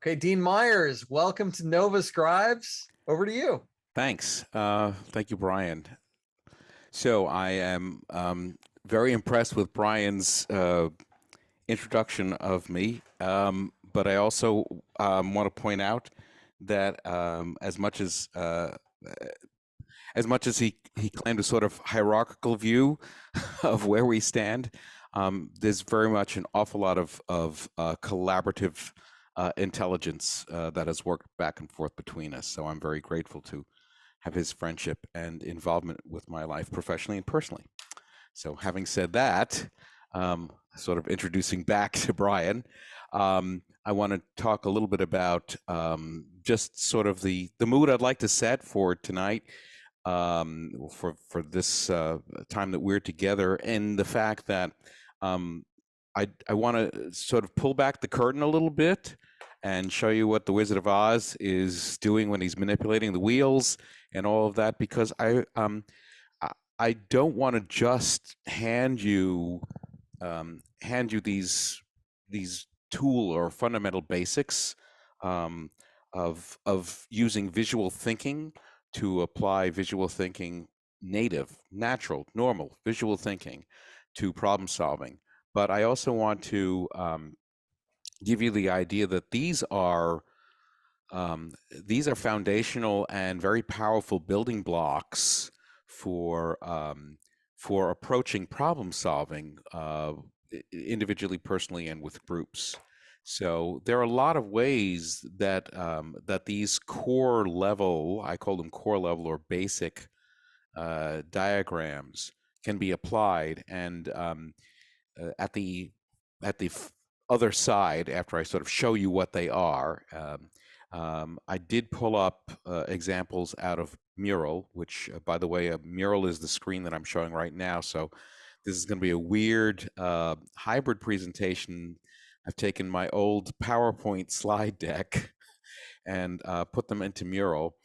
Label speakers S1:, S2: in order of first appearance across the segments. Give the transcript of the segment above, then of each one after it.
S1: Okay, Dean Meyers, welcome to Nova Scribes. Over to you.
S2: Thanks. Thank you, Brian. So I am very impressed with Brian's introduction of me, but I also want to point out that as much as he claimed a sort of hierarchical view of where we stand, there's very much an awful lot of collaborative intelligence that has worked back and forth between us. So I'm very grateful to have his friendship and involvement with my life professionally and personally. So having said that, sort of introducing back to Brian, I want to talk a little bit about just sort of the mood I'd like to set for tonight, for this time that we're together, and the fact that I want to sort of pull back the curtain a little bit and show you what the Wizard of Oz is doing when he's manipulating the wheels and all of that, because I don't want to just hand you these tool or fundamental basics of using visual thinking to apply visual thinking, natural, normal visual thinking to problem solving. But I also want to give you the idea that these are foundational and very powerful building blocks for approaching problem solving individually, personally, and with groups. So there are a lot of ways that that these core level, I call them core level or basic diagrams, can be applied. And at the other side, after I sort of show you what they are, I did pull up examples out of Mural, which, by the way, Mural is the screen that I'm showing right now. So this is going to be a weird hybrid presentation. I've taken my old PowerPoint slide deck and put them into Mural.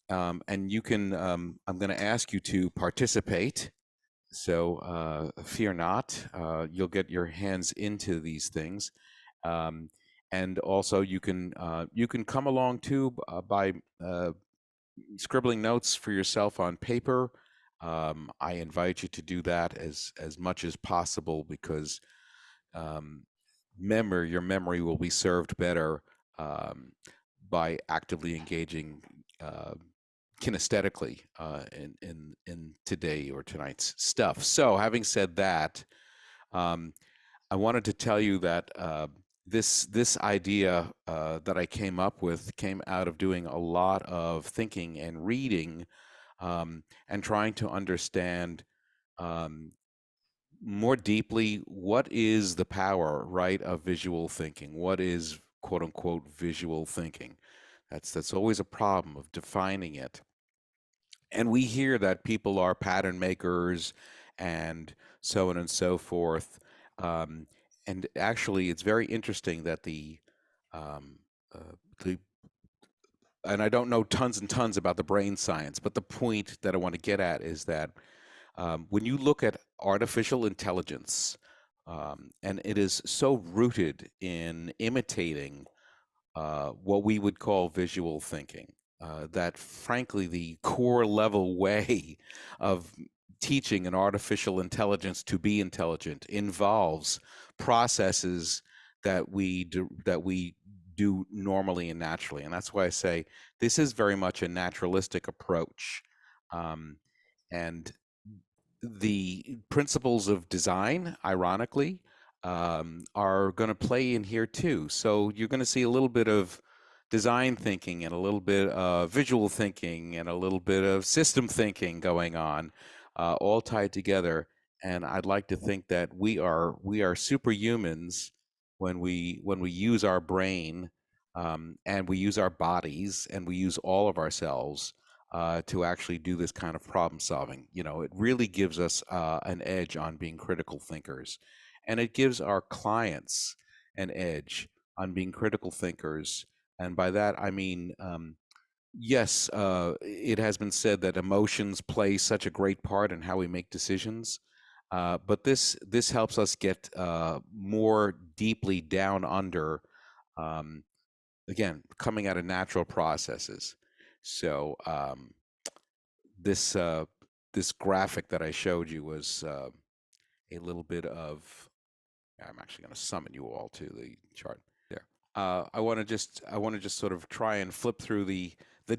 S2: And you can, I'm going to ask you to participate. So fear not, you'll get your hands into these things. And also you can come along too by scribbling notes for yourself on paper. I invite you to do that as much as possible, because your memory will be served better by actively engaging kinesthetically in today or tonight's stuff. So having said that, I wanted to tell you that this idea that I came up with came out of doing a lot of thinking and reading, and trying to understand more deeply what is the power, right, of visual thinking. What is quote unquote visual thinking? That's always a problem of defining it. And we hear that people are pattern makers and so on and so forth. And actually, it's very interesting that um, the and I don't know tons and tons about the brain science, but the point that I want to get at is that when you look at artificial intelligence, and it is so rooted in imitating what we would call visual thinking, that frankly, the core level way of teaching an artificial intelligence to be intelligent involves processes that we do normally and naturally. And that's why I say this is very much a naturalistic approach. And the principles of design, ironically, are going to play in here too. So you're going to see a little bit of design thinking and a little bit of visual thinking and a little bit of system thinking going on, all tied together. And I'd like to think that we are superhumans when we use our brain, and we use our bodies, and we use all of ourselves to actually do this kind of problem solving. You know, it really gives us an edge on being critical thinkers, and it gives our clients an edge on being critical thinkers. And by that, I mean, yes, it has been said that emotions play such a great part in how we make decisions. But this helps us get more deeply down under again, coming out of natural processes. So this this graphic that I showed you was a little bit of. I'm actually going to summon you all to the chart there. I want to just sort of try and flip through the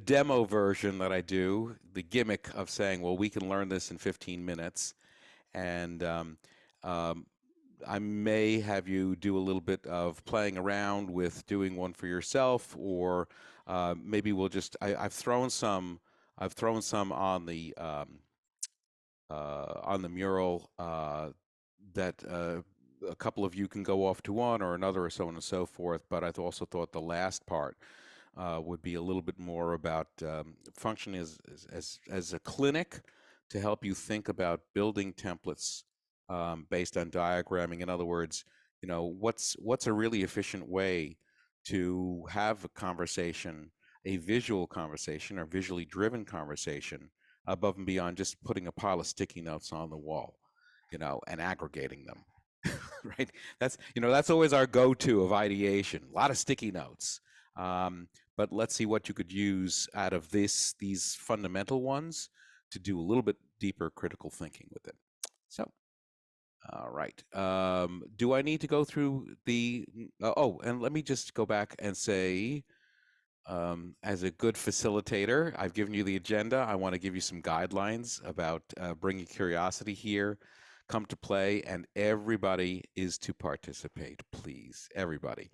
S2: demo version that I do, the gimmick of saying, well, we can learn this in 15 minutes, and um, I may have you do a little bit of playing around with doing one for yourself, or maybe we'll just. I've thrown some. I've thrown some on the mural that a couple of you can go off to one or another, or so on and so forth. But I also thought the last part would be a little bit more about functioning as a clinic to help you think about building templates based on diagramming. In other words, what's a really efficient way to have a conversation, a visual conversation or visually driven conversation, above and beyond just putting a pile of sticky notes on the wall, and aggregating them. Right? That's always our go-to of ideation. A lot of sticky notes. But let's see what you could use out of these fundamental ones to do a little bit deeper critical thinking with it. So, all right. Do I need to go through and let me just go back and say, as a good facilitator, I've given you the agenda. I want to give you some guidelines about bringing curiosity here, come to play, and everybody is to participate, please. Everybody.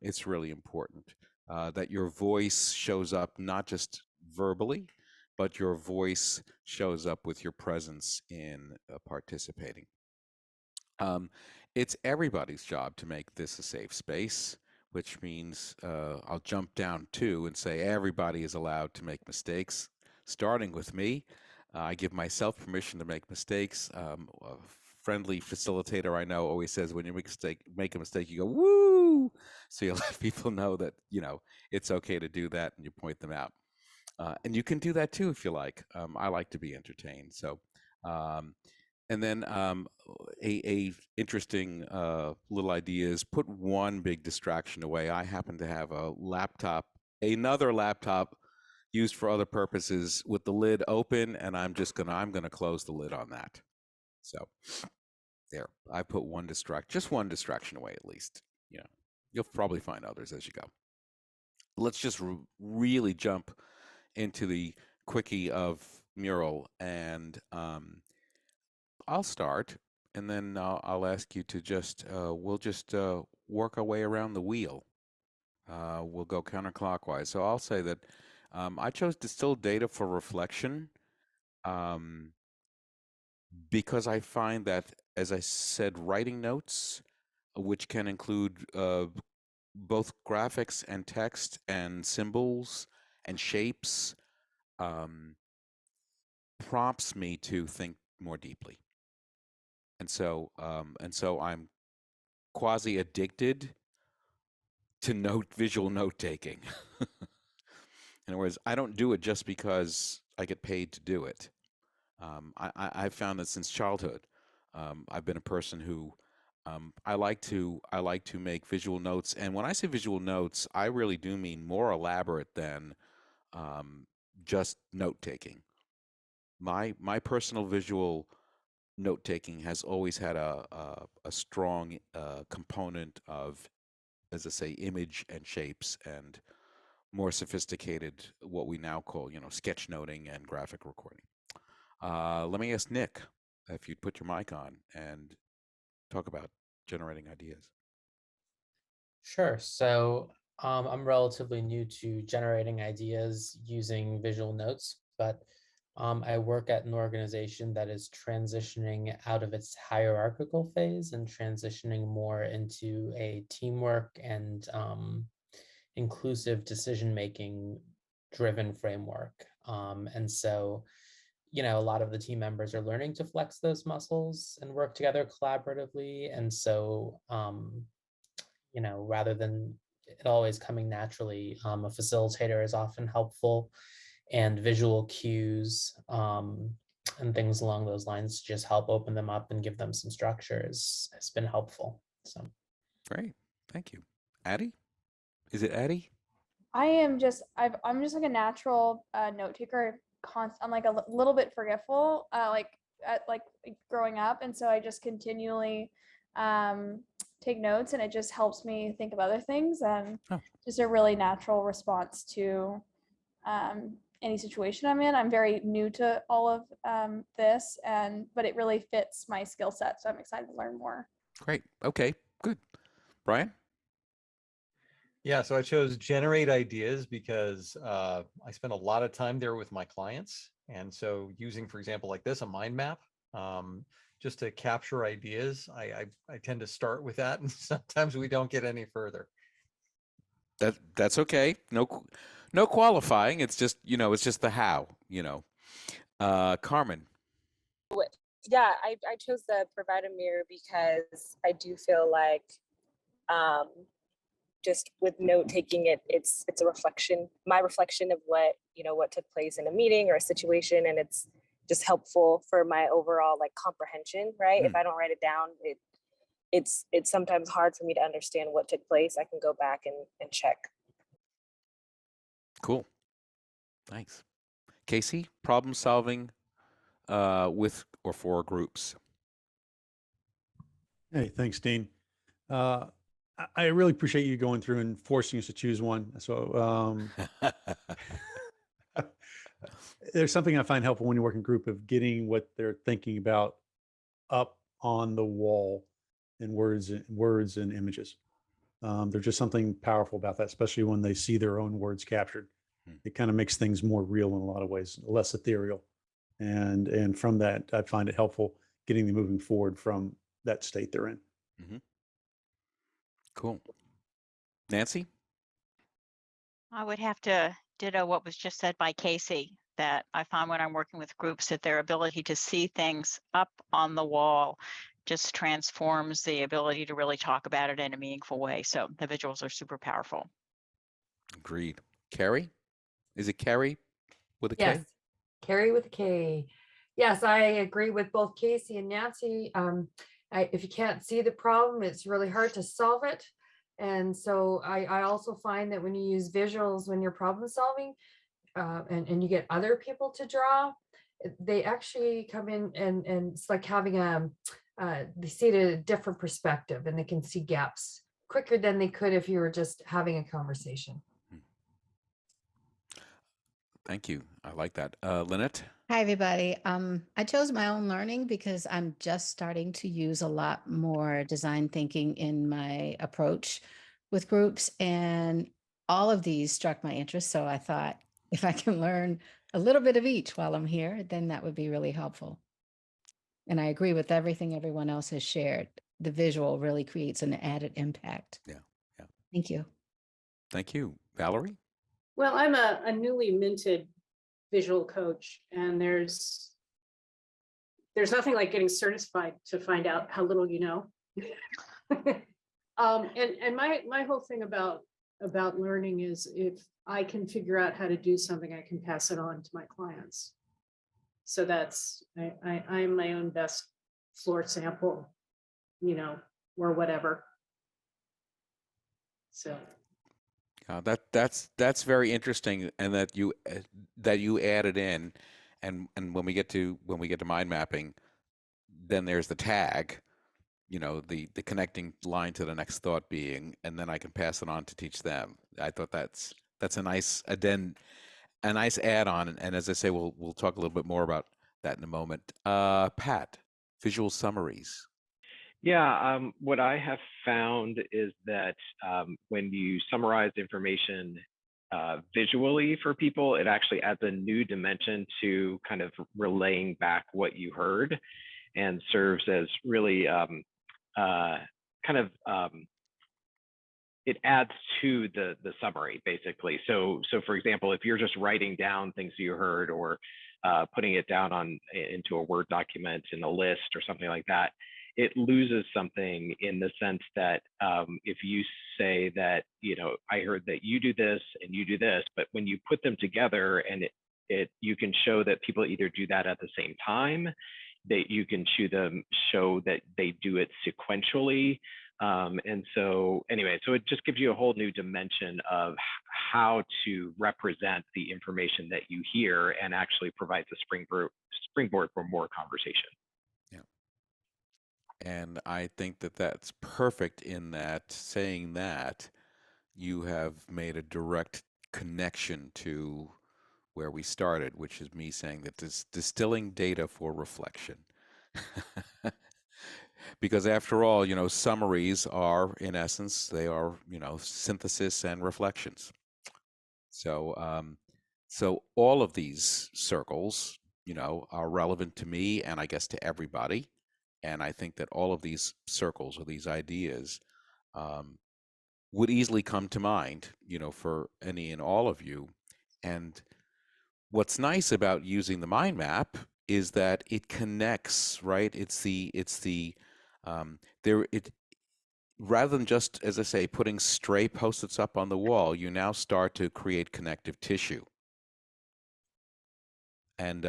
S2: It's really important that your voice shows up not just verbally, but your voice shows up with your presence in participating. It's everybody's job to make this a safe space, which means I'll jump down too and say everybody is allowed to make mistakes, starting with me. I give myself permission to make mistakes. A friendly facilitator I know always says when you make a mistake, you go, woo! So you let people know that, it's okay to do that, and you point them out. And you can do that too if you like. I like to be entertained. So, and then a interesting little idea is put one big distraction away. I happen to have another laptop used for other purposes with the lid open, and I'm gonna close the lid on that. So there, I put just one distraction away at least. You'll probably find others as you go. Let's just really jump into the quickie of mural, and I'll start, and then I'll ask you to we'll just work our way around the wheel. We'll go counterclockwise. So I'll say that I chose distilled data for reflection um, because I find that, as I said, writing notes, which can include both graphics and text and symbols and shapes, prompts me to think more deeply. And so I'm quasi addicted to visual note taking. In other words, I don't do it just because I get paid to do it. I've found that since childhood, I've been a person who I like to make visual notes, and when I say visual notes, I really do mean more elaborate than just note taking. My personal visual note taking has always had a strong component of, as I say, image and shapes and more sophisticated, what we now call, sketch noting and graphic recording. Let me ask Nick if you'd put your mic on and talk about generating ideas.
S3: Sure. So I'm relatively new to generating ideas using visual notes, but I work at an organization that is transitioning out of its hierarchical phase and transitioning more into a teamwork and inclusive decision-making driven framework. And so, a lot of the team members are learning to flex those muscles and work together collaboratively. And so, rather than it always coming naturally, a facilitator is often helpful, and visual cues and things along those lines to just help open them up and give them some structure has been helpful. So
S2: Great, thank you, Addie. Is it Addie?
S4: I'm just like a natural note taker. I'm like a little bit forgetful, like growing up, and so I just continually take notes, and it just helps me think of other things, and
S2: Oh.
S4: just a really natural response to any situation I'm in. I'm very new to all of this, but it really fits my skill set, so I'm excited to learn more.
S2: Great. Okay, good. Brian?
S1: Yeah, so I chose generate ideas because I spend a lot of time there with my clients. And so using, for example, like this, a mind map, just to capture ideas, I tend to start with that. And sometimes we don't get any further.
S2: That's okay. No qualifying. It's just, it's just the how, Carmen.
S5: Yeah, I chose the provide a mirror because I do feel like just with note taking, it's a reflection, my reflection of what took place in a meeting or a situation, and it's just helpful for my overall like comprehension, right? If I don't write it down, it's sometimes hard for me to understand what took place. I can go back and check.
S2: Cool. Thanks. Casey, problem solving with or for groups.
S6: Hey, thanks, Dean. I really appreciate you going through and forcing us to choose one. So there's something I find helpful when you work in group of getting what they're thinking about up on the wall in words and images. There's just something powerful about that, especially when they see their own words captured. It kind of makes things more real in a lot of ways, less ethereal. And from that, I find it helpful getting them moving forward from that state they're in.
S2: Mm-hmm. Cool. Nancy?
S7: I would have to ditto what was just said by Casey, that I find when I'm working with groups that their ability to see things up on the wall just transforms the ability to really talk about it in a meaningful way. So the visuals are super powerful.
S2: Agreed. Carrie? Is it Carrie with a K?
S8: Yes, Carrie with a K. Yes, I agree with both Casey and Nancy. If you can't see the problem, it's really hard to solve it. And so I also find that when you use visuals, when you're problem solving, and you get other people to draw, they actually come in and it's like having they see it a different perspective, and they can see gaps quicker than they could if you were just having a conversation.
S2: Thank you. I like that. Lynette?
S9: Hi, everybody. I chose my own learning because I'm just starting to use a lot more design thinking in my approach with groups, and all of these struck my interest. So I thought if I can learn a little bit of each while I'm here, then that would be really helpful. And I agree with everything everyone else has shared. The visual really creates an added impact.
S2: Yeah.
S9: Thank you.
S2: Thank you. Valerie?
S10: Well, I'm a newly minted visual coach, and there's nothing like getting certified to find out how little you know. And my whole thing about learning is if I can figure out how to do something, I can pass it on to my clients. So that's I'm my own best floor sample, or whatever. So.
S2: That's very interesting, and that you added in, and when we get to mind mapping, then there's the tag, the connecting line to the next thought being, and then I can pass it on to teach them. I thought that's a nice a nice add-on, and as I say, we'll talk a little bit more about that in a moment. Pat, visual summaries.
S11: Yeah, what I have found is that when you summarize information visually for people, it actually adds a new dimension to kind of relaying back what you heard, and serves as really it adds to the summary, basically. So for example, if you're just writing down things you heard, or putting it down into a Word document in a list or something like that, it loses something in the sense that if you say that, I heard that you do this and you do this, but when you put them together, and you can show that people either do that at the same time, that you can show that they do it sequentially, And so anyway, so it just gives you a whole new dimension of how to represent the information that you hear, and actually provides a springboard for more conversation.
S2: Yeah. And I think that that's perfect in that, saying that you have made a direct connection to where we started, which is me saying that this distilling data for reflection. Because after all, summaries are, in essence, they are, synthesis and reflections. So, so all of these circles, are relevant to me, and I guess to everybody. And I think that all of these circles or these ideas would easily come to mind, for any and all of you. And what's nice about using the mind map is that it connects, right? Rather than just, as I say, putting stray post-its up on the wall, you now start to create connective tissue. And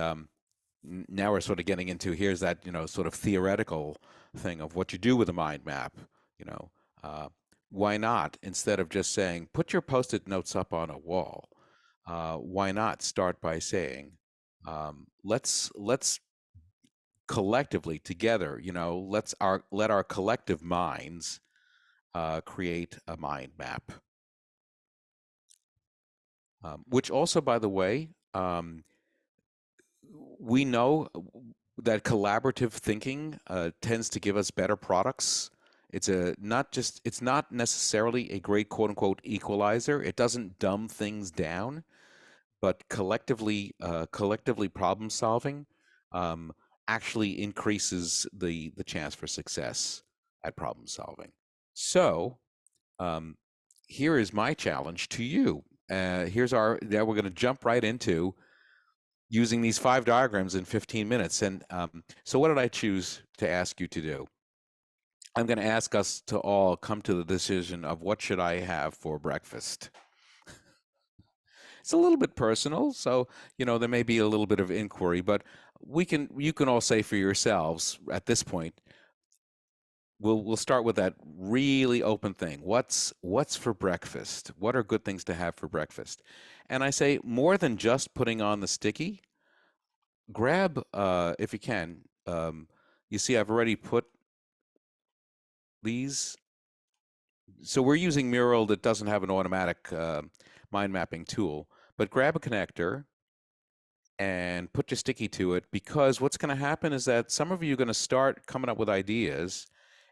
S2: now we're sort of getting into, here's that, sort of theoretical thing of what you do with a mind map. Why not, instead of just saying, put your post-it notes up on a wall, why not start by saying, let's collectively together, let our collective minds create a mind map. Which also, by the way, we know that collaborative thinking tends to give us better products. It's not necessarily a great quote unquote equalizer. It doesn't dumb things down, but collectively problem solving actually increases the chance for success at problem solving. So here is my challenge to you. Now we're going to jump right into using these 5 diagrams in 15 minutes. And so what did I choose to ask you to do? I'm going to ask us to all come to the decision of, what should I have for breakfast? It's a little bit personal, so there may be a little bit of inquiry, but you can all say for yourselves at this point. We'll start with that really open thing. What's for breakfast? What are good things to have for breakfast? And I say, more than just putting on the sticky, grab, if you can, you see I've already put these. So we're using Mural that doesn't have an automatic mind mapping tool, but grab a connector and put your sticky to it, because what's going to happen is that some of you are going to start coming up with ideas,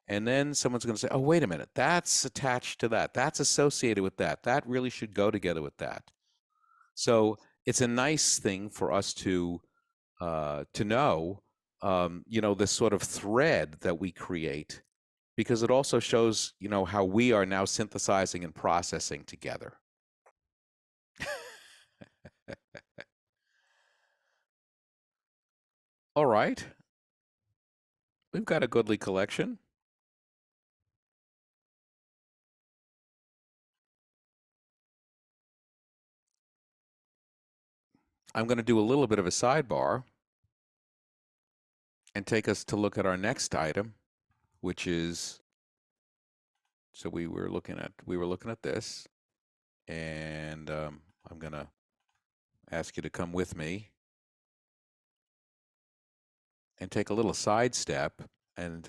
S2: and then someone's going to say, oh, wait a minute, that's attached to that. That's associated with that. That really should go together with that. So it's a nice thing for us to know, this sort of thread that we create, because it also shows, how we are now synthesizing and processing together. All right. We've got a goodly collection. I'm going to do a little bit of a sidebar and take us to look at our next item, which is, so we were looking at this, and I'm going to ask you to come with me and take a little sidestep. And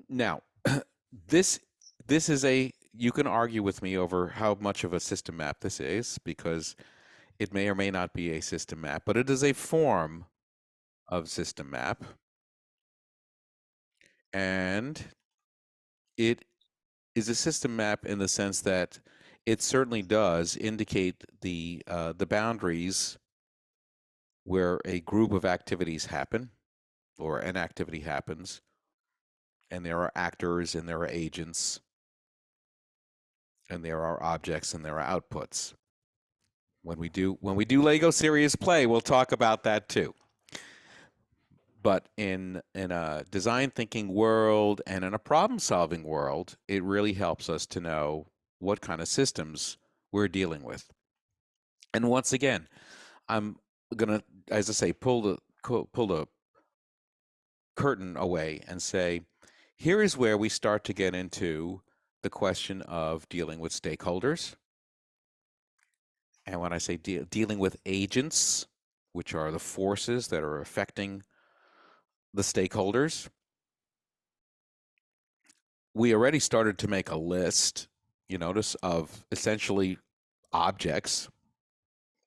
S2: now, this is you can argue with me over how much of a system map this is, because it may or may not be a system map, but it is a form of system map. And it is a system map in the sense that it certainly does indicate the boundaries where a group of activities happen, or an activity happens, and there are actors and there are agents, and there are objects and there are outputs. When we do Lego Serious Play, we'll talk about that too. But in a design thinking world and in a problem solving world, it really helps us to know what kind of systems we're dealing with. And once again, I'm gonna, as I say, pull the curtain away and say, here is where we start to get into the question of dealing with stakeholders. And when I say dealing with agents, which are the forces that are affecting the stakeholders, we already started to make a list, you notice, of essentially objects,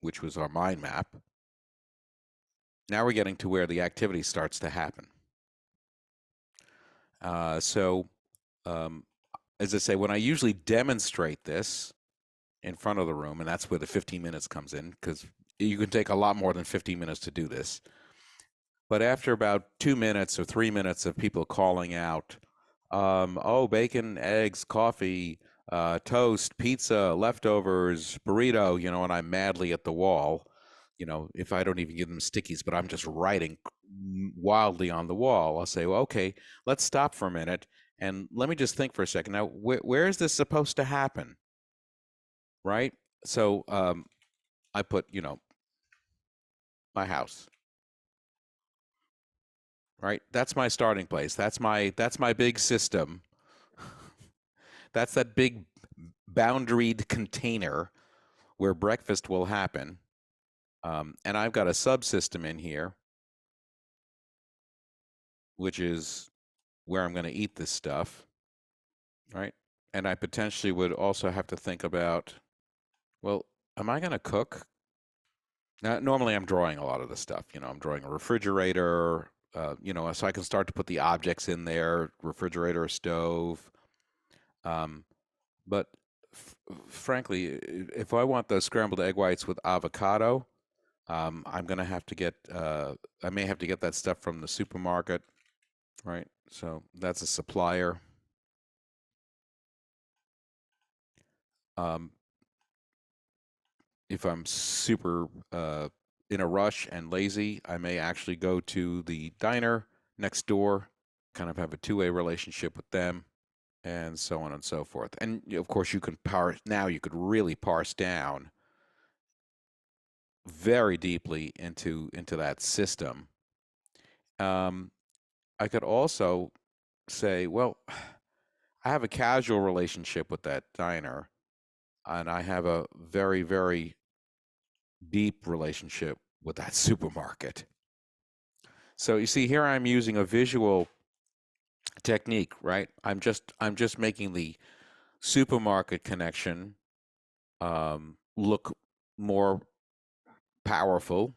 S2: which was our mind map. Now we're getting to where the activity starts to happen. As I say, when I usually demonstrate this in front of the room, and that's where the 15 minutes comes in, because you can take a lot more than 15 minutes to do this. But after about 2 minutes or 3 minutes of people calling out, oh, bacon, eggs, coffee, toast, pizza, leftovers, burrito, you know, and I'm madly at the wall, you know, if I don't even give them stickies, but I'm just writing wildly on the wall, I'll say, well, okay, let's stop for a minute and let me just think for a second. Now, where is this supposed to happen? Right? So I put, you know, my house. Right? That's my starting place. That's my big system. That's that big boundaried container where breakfast will happen. And I've got a subsystem in here, which is where I'm going to eat this stuff, right? And I potentially would also have to think about, well, am I going to cook? Now, normally I'm drawing a lot of this stuff. You know, I'm drawing a refrigerator, you know, so I can start to put the objects in there, refrigerator, stove. But frankly, if I want those scrambled egg whites with avocado, I'm going to have to get, I may have to get that stuff from the supermarket, right? So that's a supplier. If I'm super in a rush and lazy, I may actually go to the diner next door, kind of have a two-way relationship with them, and so on and so forth. And of course, you can now you could really parse down very deeply into that system. I could also say, well, I have a casual relationship with that diner, and I have a very, very deep relationship with that supermarket. So you see here I'm using a visual technique, right? I'm just making the supermarket connection look more powerful.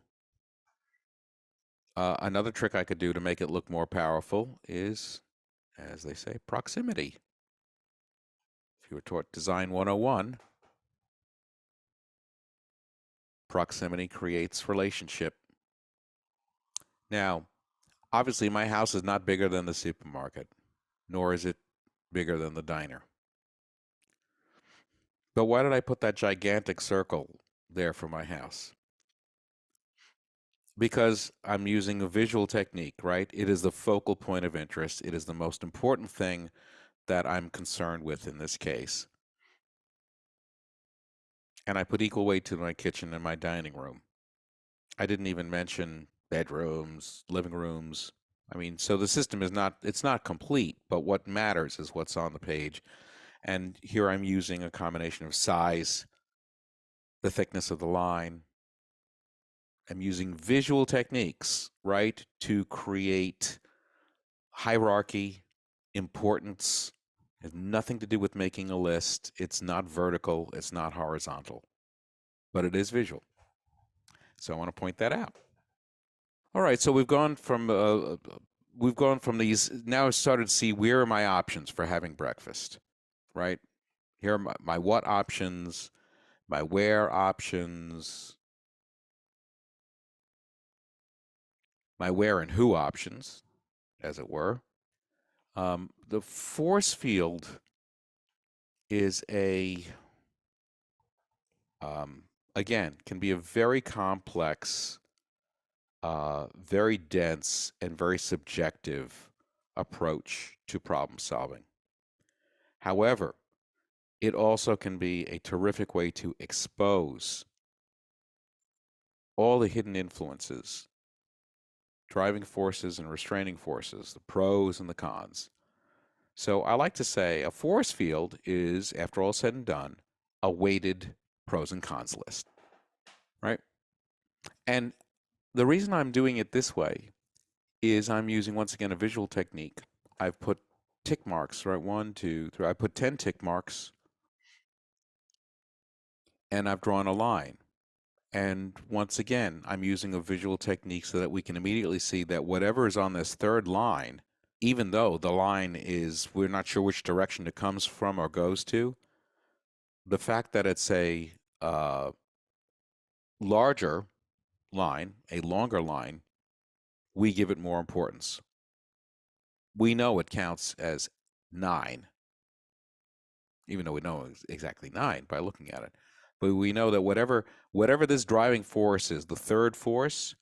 S2: Another trick I could do to make it look more powerful is, as they say, proximity. If you were taught Design 101, proximity creates relationship. Now, obviously, my house is not bigger than the supermarket, nor is it bigger than the diner. But why did I put that gigantic circle there for my house? Because I'm using a visual technique, right? It is the focal point of interest. It is the most important thing that I'm concerned with in this case. And I put equal weight to my kitchen and my dining room. I didn't even mention bedrooms, living rooms. I mean, so the system is it's not complete, but what matters is what's on the page. And here I'm using a combination of size, the thickness of the line. I'm using visual techniques, right, to create hierarchy, importance. It has nothing to do with making a list. It's not vertical. It's not horizontal, but it is visual. So I want to point that out. All right, so we've gone from these. Now I started to see where are my options for having breakfast, right? Here are my what options, my where options, my where and who options, as it were. The force field is again, can be a very complex, very dense, and very subjective approach to problem solving. However, it also can be a terrific way to expose all the hidden influences, driving forces and restraining forces, the pros and the cons, So I like to say a force field is, after all said and done, a weighted pros and cons list, right? And the reason I'm doing it this way is I'm using, once again, a visual technique. I've put tick marks, right? 1, 2, 3. I put 10 tick marks, and I've drawn a line. And once again, I'm using a visual technique so that we can immediately see that whatever is on this third line, even though the line is, we're not sure which direction it comes from or goes to, the fact that it's a larger line, a longer line, we give it more importance. We know it counts as 9, even though we know it's exactly 9 by looking at it. But we know that whatever this driving force is, the third force,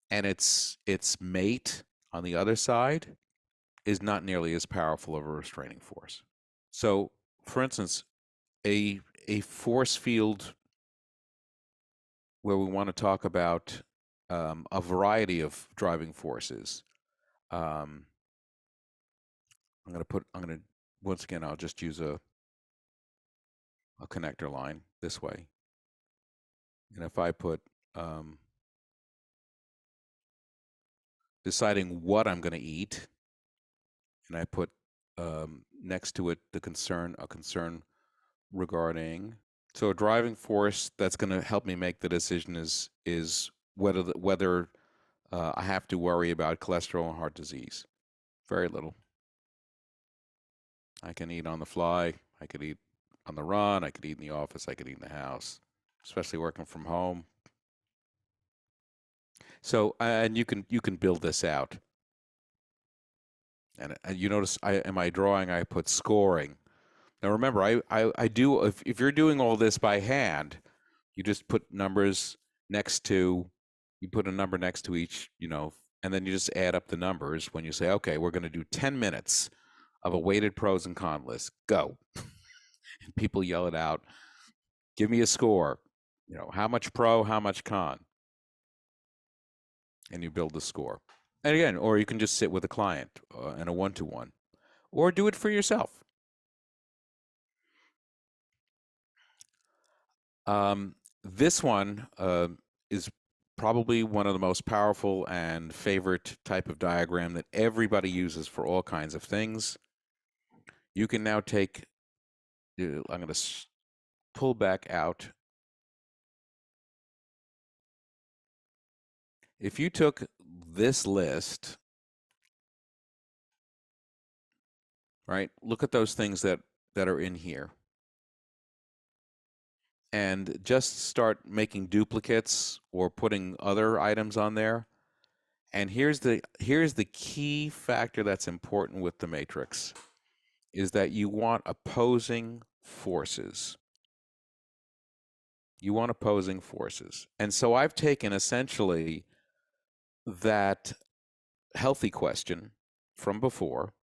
S2: and its mate on the other side is not nearly as powerful of a restraining force. So, for instance, a force field where we want to talk about a variety of driving forces. I'm going to once again, I'll just use a connector line this way. And if I put deciding what I'm going to eat, and I put next to it a concern regarding, so a driving force that's going to help me make the decision is whether I have to worry about cholesterol and heart disease. Very little. I can eat on the fly. I could eat on the run. I could eat in the office. I could eat in the house, especially working from home. So, and you can build this out. And you notice in my drawing, I put scoring. Now remember, I do, if you're doing all this by hand, you just put numbers next to, you put a number next to each, and then you just add up the numbers when you say, okay, we're going to do 10 minutes of a weighted pros and con list. Go. And people yell it out. Give me a score. How much pro, how much con? And you build the score. And again, or you can just sit with a client in a one-to-one, or do it for yourself. This one is probably one of the most powerful and favorite type of diagram that everybody uses for all kinds of things. You can now take, I'm going to pull back out. If you took this list, right, look at those things that are in here, and just start making duplicates or putting other items on there. And here's the key factor that's important with the matrix, is that you want opposing forces. You want opposing forces. And so I've taken essentially that healthy question from before.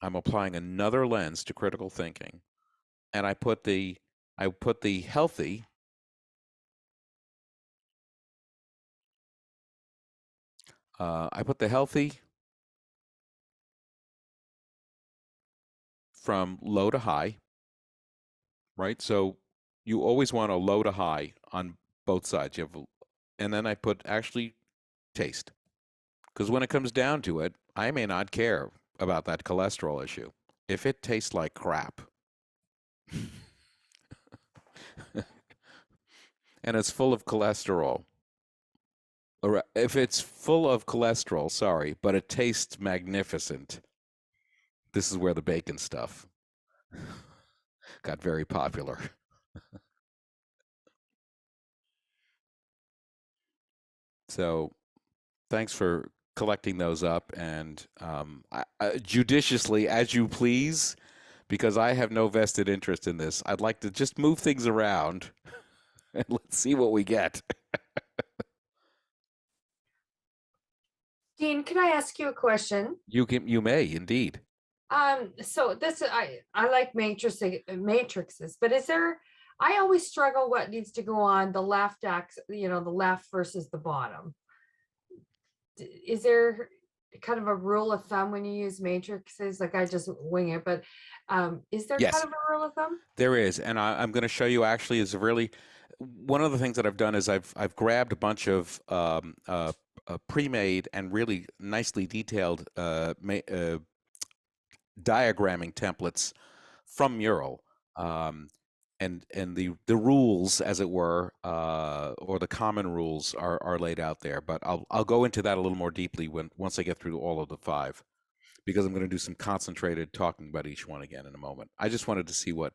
S2: I'm applying another lens to critical thinking, and I put the healthy from low to high, right? So you always want a low to high on both sides. And then I put actually taste, because when it comes down to it, I may not care about that cholesterol issue if it tastes like crap. And it's full of cholesterol. Or if it's full of cholesterol, sorry, but it tastes magnificent. This is where the bacon stuff got very popular. So thanks for collecting those up, and judiciously, as you please, because I have no vested interest in this. I'd like to just move things around and let's see what we get.
S8: Dean, can I ask you a question?
S2: You may indeed.
S8: So this I like matrices, but I always struggle what needs to go on the left axis, the left versus the bottom. Is there kind of a rule of thumb when you use matrices? Like I just wing it, but is there
S2: Yes.
S8: kind of a rule of thumb?
S2: There is, and I'm going to show you actually is really one of the things that I've done is I've grabbed a bunch of pre-made and really nicely detailed diagramming templates from Mural, and the rules, as it were, or the common rules are laid out there. But I'll go into that a little more deeply once I get through all of the 5, because I'm going to do some concentrated talking about each one again in a moment. I just wanted to see what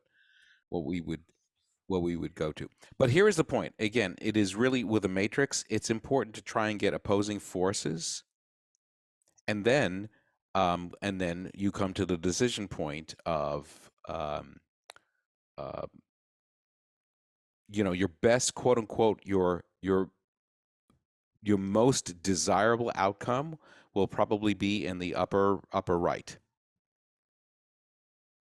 S2: we would go to. But here is the point. Again, it is really with a matrix, it's important to try and get opposing forces, and then you come to the decision point of your best, quote unquote, your most desirable outcome will probably be in the upper right.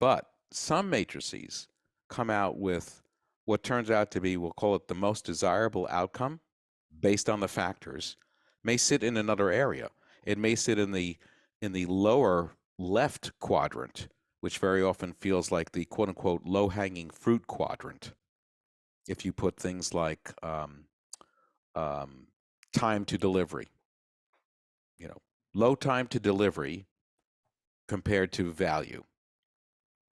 S2: But some matrices come out with what turns out to be, we'll call it the most desirable outcome based on the factors, may sit in another area. It may sit in the lower left quadrant, which very often feels like the quote unquote low-hanging fruit quadrant. If you put things like time to delivery, low time to delivery compared to value.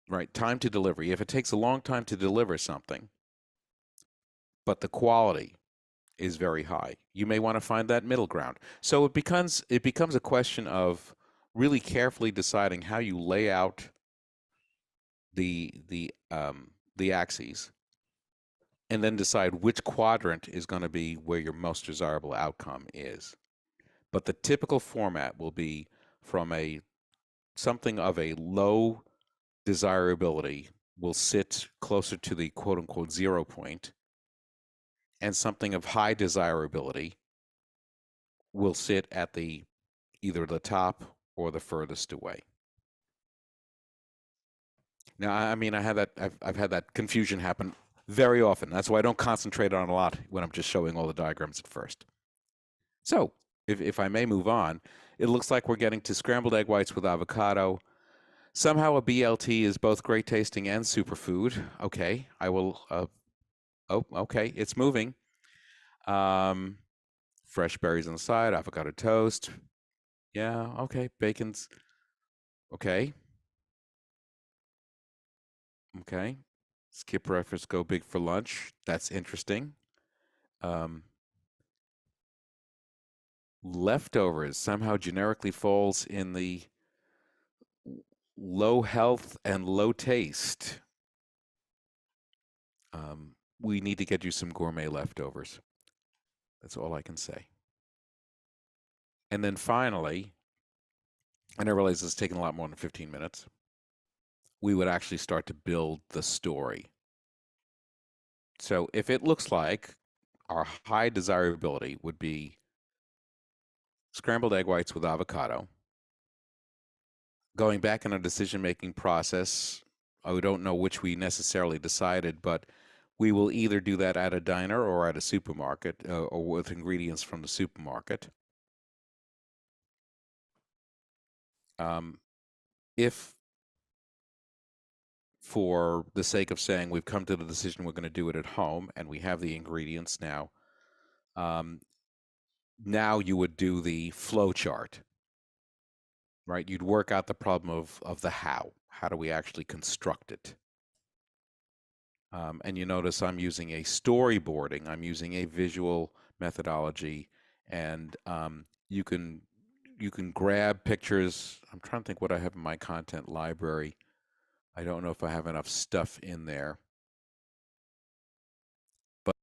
S2: Right, time to delivery. If it takes a long time to deliver something, but the quality is very high, you may want to find that middle ground. So it becomes a question of really carefully deciding how you lay out the axes, and then decide which quadrant is going to be where your most desirable outcome is. But the typical format will be from something of a low desirability will sit closer to the quote unquote 0 point, and something of high desirability will sit at either the top or the furthest away. Now, I mean, I've had that confusion happen very often. That's why I don't concentrate on a lot when I'm just showing all the diagrams at first. So if I may move on, it looks like we're getting to scrambled egg whites with avocado. Somehow a BLT is both great tasting and superfood. Okay, I will. Oh, okay, it's moving. Fresh berries on the side, avocado toast. Yeah, okay, bacon's okay. Okay, skip breakfast, go big for lunch. That's interesting. Leftovers somehow generically falls in the low health and low taste. We need to get you some gourmet leftovers. That's all I can say. And then finally, and I realize it's taken a lot more than 15 minutes, we would actually start to build the story. So if it looks like our high desirability would be scrambled egg whites with avocado, going back in a decision-making process, I don't know which we necessarily decided, but we will either do that at a diner or at a supermarket, or with ingredients from the supermarket. If, for the sake of saying we've come to the decision we're going to do it at home and we have the ingredients now, now you would do the flow chart, right? You'd work out the problem of the how. How do we actually construct it? And you notice I'm using a storyboarding. I'm using a visual methodology, and you can grab pictures. I'm trying to think what I have in my content library. I don't know if I have enough stuff in there. But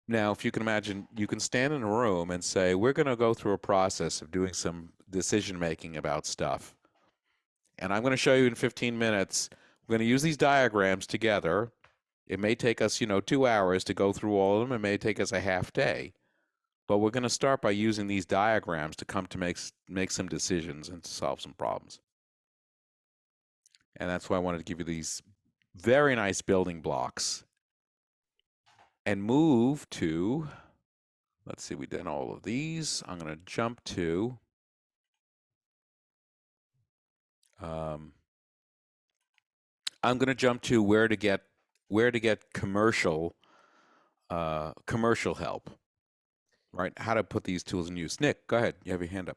S2: now, if you can imagine, you can stand in a room and say, we're going to go through a process of doing some decision making about stuff. And I'm going to show you in 15 minutes. We're going to use these diagrams together. It may take us, 2 hours to go through all of them. It may take us a half day. But we're going to start by using these diagrams to come to make some decisions and to solve some problems. And that's why I wanted to give you these very nice building blocks. And move to, let's see, we did all of these. I'm going to jump to I'm going to jump to where to get commercial help, right? How to put these tools in use. Nick, go ahead. You have your hand up.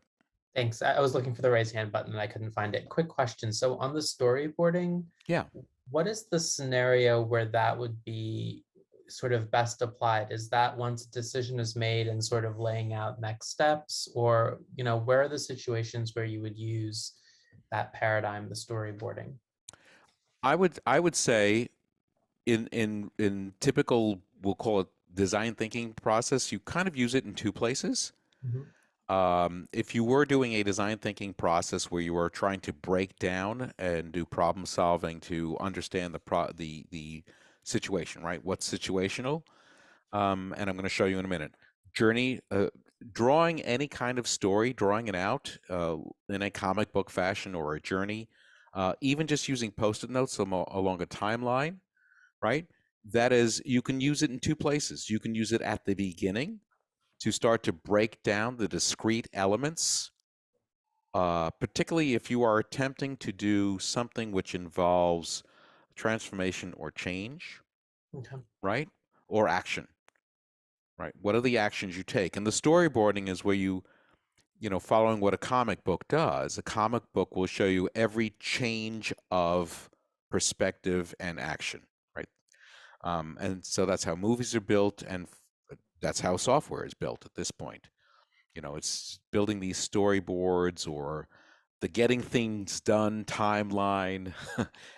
S3: Thanks. I was looking for the raise hand button and I couldn't find it. Quick question. So on the storyboarding,
S2: Yeah.
S3: what is the scenario where that would be sort of best applied? Is that once a decision is made and sort of laying out next steps, or, you know, where are the situations where you would use that paradigm, the storyboarding?
S2: I would say in typical, we'll call it design thinking process, you kind of use it in two places. If you were doing a design thinking process where you were trying to break down and do problem solving to understand the situation, right? What's situational? And I'm going to show you in a minute. Journey, drawing any kind of story, drawing it out in a comic book fashion or a journey, even just using Post-it notes along a timeline, right? That is, you can use it in two places. You can use it at the beginning to start to break down the discrete elements, particularly if you are attempting to do something which involves transformation or change, right? Or action, right? What are the actions you take? And the storyboarding is where you know, following what a comic book does. A comic book will show you every change of perspective and action, right? And so that's how movies are built, and that's how software is built at this point. You know, it's building these storyboards or the getting things done timeline,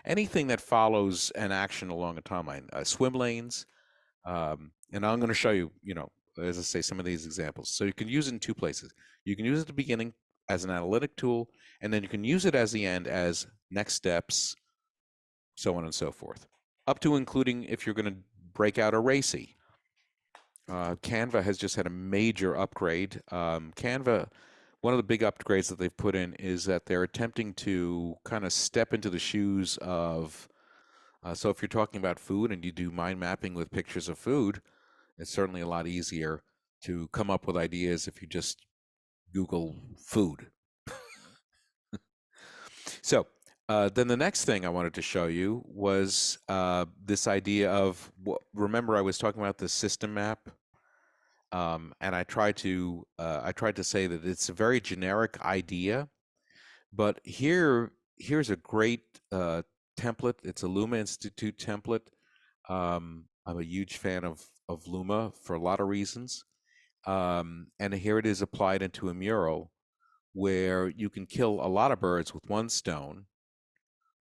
S2: anything that follows an action along a timeline, swim lanes. And I'm going to show you, you know, as I say, some of these examples. So you can use it in two places. You can use it at the beginning as an analytic tool, and then you can use it as the end as next steps, so on and so forth. Up to including if you're going to break out a RACI. Canva has just had a major upgrade. Canva, one of the big upgrades that they've put in is that they're attempting to kind of step into the shoes of, so if you're talking about food and you do mind mapping with pictures of food, it's certainly a lot easier to come up with ideas if you just Google food. So then the next thing I wanted to show you was this idea of, remember I was talking about the system map, and I tried to say that it's a very generic idea, but here's a great template. It's a Luma Institute template. I'm a huge fan of Luma for a lot of reasons, and here it is applied into a mural where you can kill a lot of birds with one stone,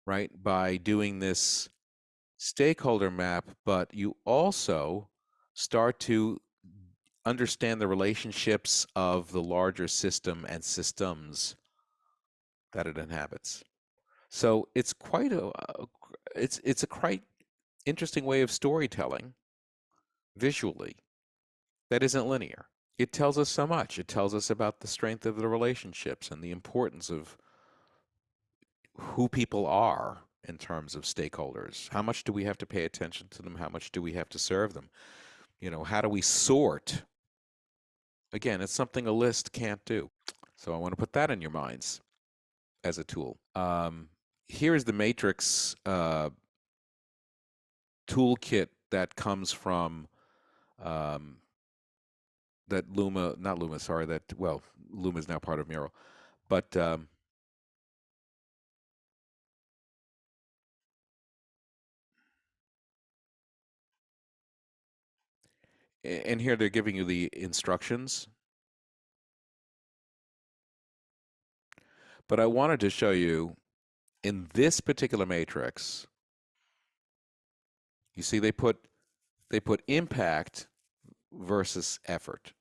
S2: right, by doing this stakeholder map, but you also start to understand the relationships of the larger system and systems that it inhabits. So it's quite it's a quite interesting way of storytelling visually that isn't linear. It tells us so much. It tells us about the strength of the relationships and the importance of who people are in terms of stakeholders. How much do we have to pay attention to them? How much do we have to serve them? You know, how do we sort? Again, it's something a list can't do. So I want to put that in your minds as a tool. Here is the matrix toolkit that comes from that Luma, not Luma, sorry, that, well, Luma is now part of Mural, but and here they're giving you the instructions. But I wanted to show you in this particular matrix, you see they put impact versus effort.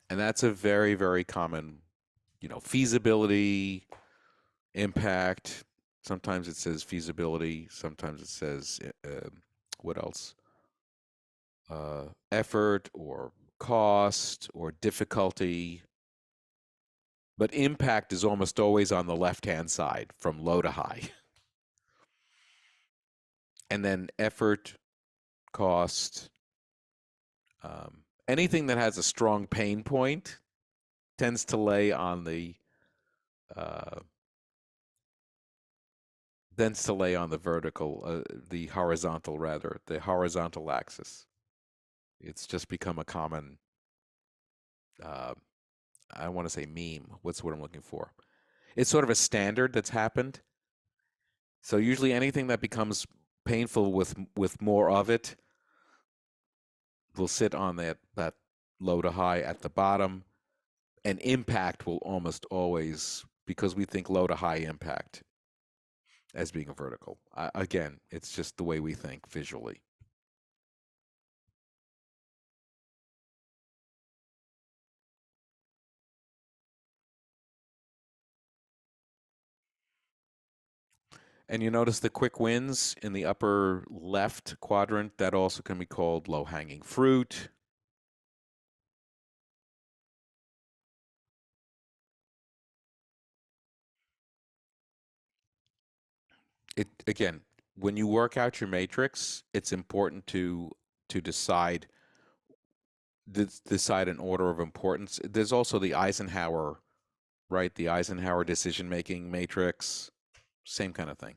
S2: And that's a very, very common, you know, feasibility, impact. Sometimes it says feasibility. Sometimes it says, what else? Effort or cost or difficulty. But impact is almost always on the left-hand side from low to high. And then effort, cost, anything that has a strong pain point tends to lay on the tends to lay on the the horizontal rather, the horizontal axis. It's just become a common, I want to say meme. What's what I'm looking for? It's sort of a standard that's happened. So usually anything that becomes painful with more of it will sit on that low to high at the bottom, and impact will almost always, because we think low to high impact as being a vertical. Again, it's just the way we think visually. And you notice the quick wins in the upper left quadrant, that also can be called low-hanging fruit. Again, when you work out your matrix, it's important to decide an order of importance. There's also the Eisenhower, right? The Eisenhower decision-making matrix, same kind of thing.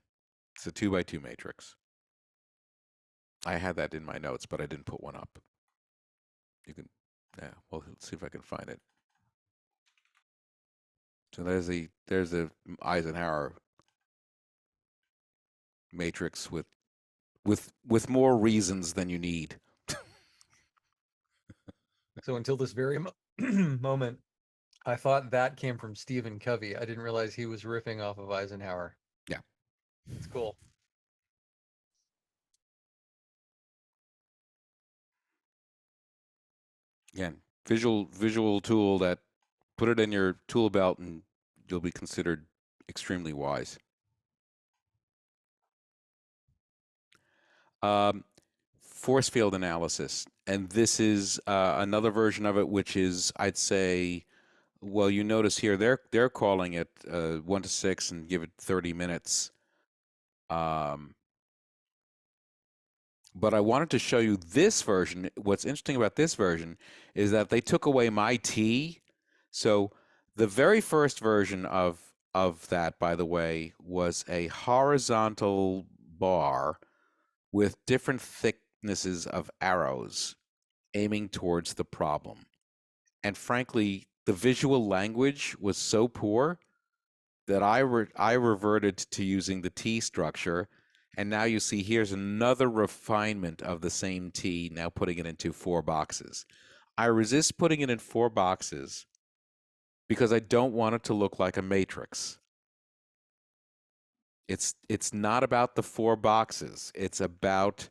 S2: It's a 2x2 matrix. I had that in my notes, but I didn't put one up. You can, yeah, well, let's see if I can find it. So there's the Eisenhower matrix with more reasons than you need.
S1: So until this very moment, I thought that came from Stephen Covey. I didn't realize he was riffing off of Eisenhower.
S2: Yeah.
S1: It's cool.
S2: Again, visual tool that put it in your tool belt and you'll be considered extremely wise. Force field analysis, and this is another version of it, which is, I'd say, well, you notice here they're calling it 1 to 6 and give it 30 minutes. But I wanted to show you this version. What's interesting about this version is that they took away my T. So the very first version of that, by the way, was a horizontal bar with different thicknesses of arrows aiming towards the problem. And frankly, the visual language was so poor that I reverted to using the T structure. And now you see here's another refinement of the same T, now putting it into 4 boxes. I resist putting it in 4 boxes because I don't want it to look like a matrix. It's not about the 4 boxes. It's about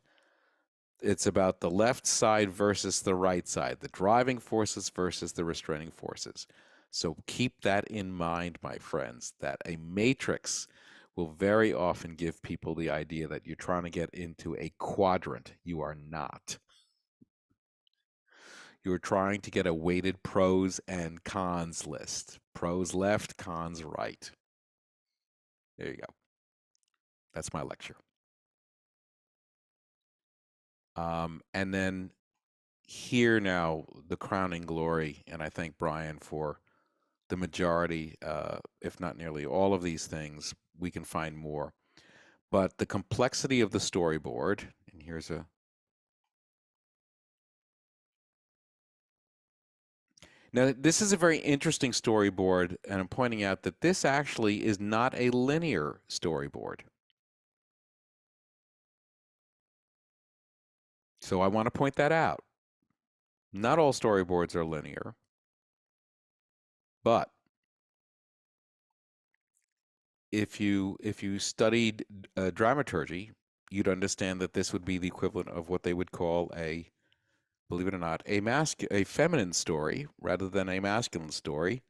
S2: the left side versus the right side, the driving forces versus the restraining forces. So keep that in mind, my friends, that a matrix will very often give people the idea that you're trying to get into a quadrant. You are not. You're trying to get a weighted pros and cons list. Pros left, cons right. There you go. That's my lecture. And then here now, the crowning glory, and I thank Brian for the majority, if not nearly all of these things. We can find more. But the complexity of the storyboard, and here's a... Now, this is a very interesting storyboard, and I'm pointing out that this actually is not a linear storyboard. So I want to point that out. Not all storyboards are linear, but if you studied dramaturgy, you'd understand that this would be the equivalent of what they would call a, believe it or not, a feminine story rather than a masculine story.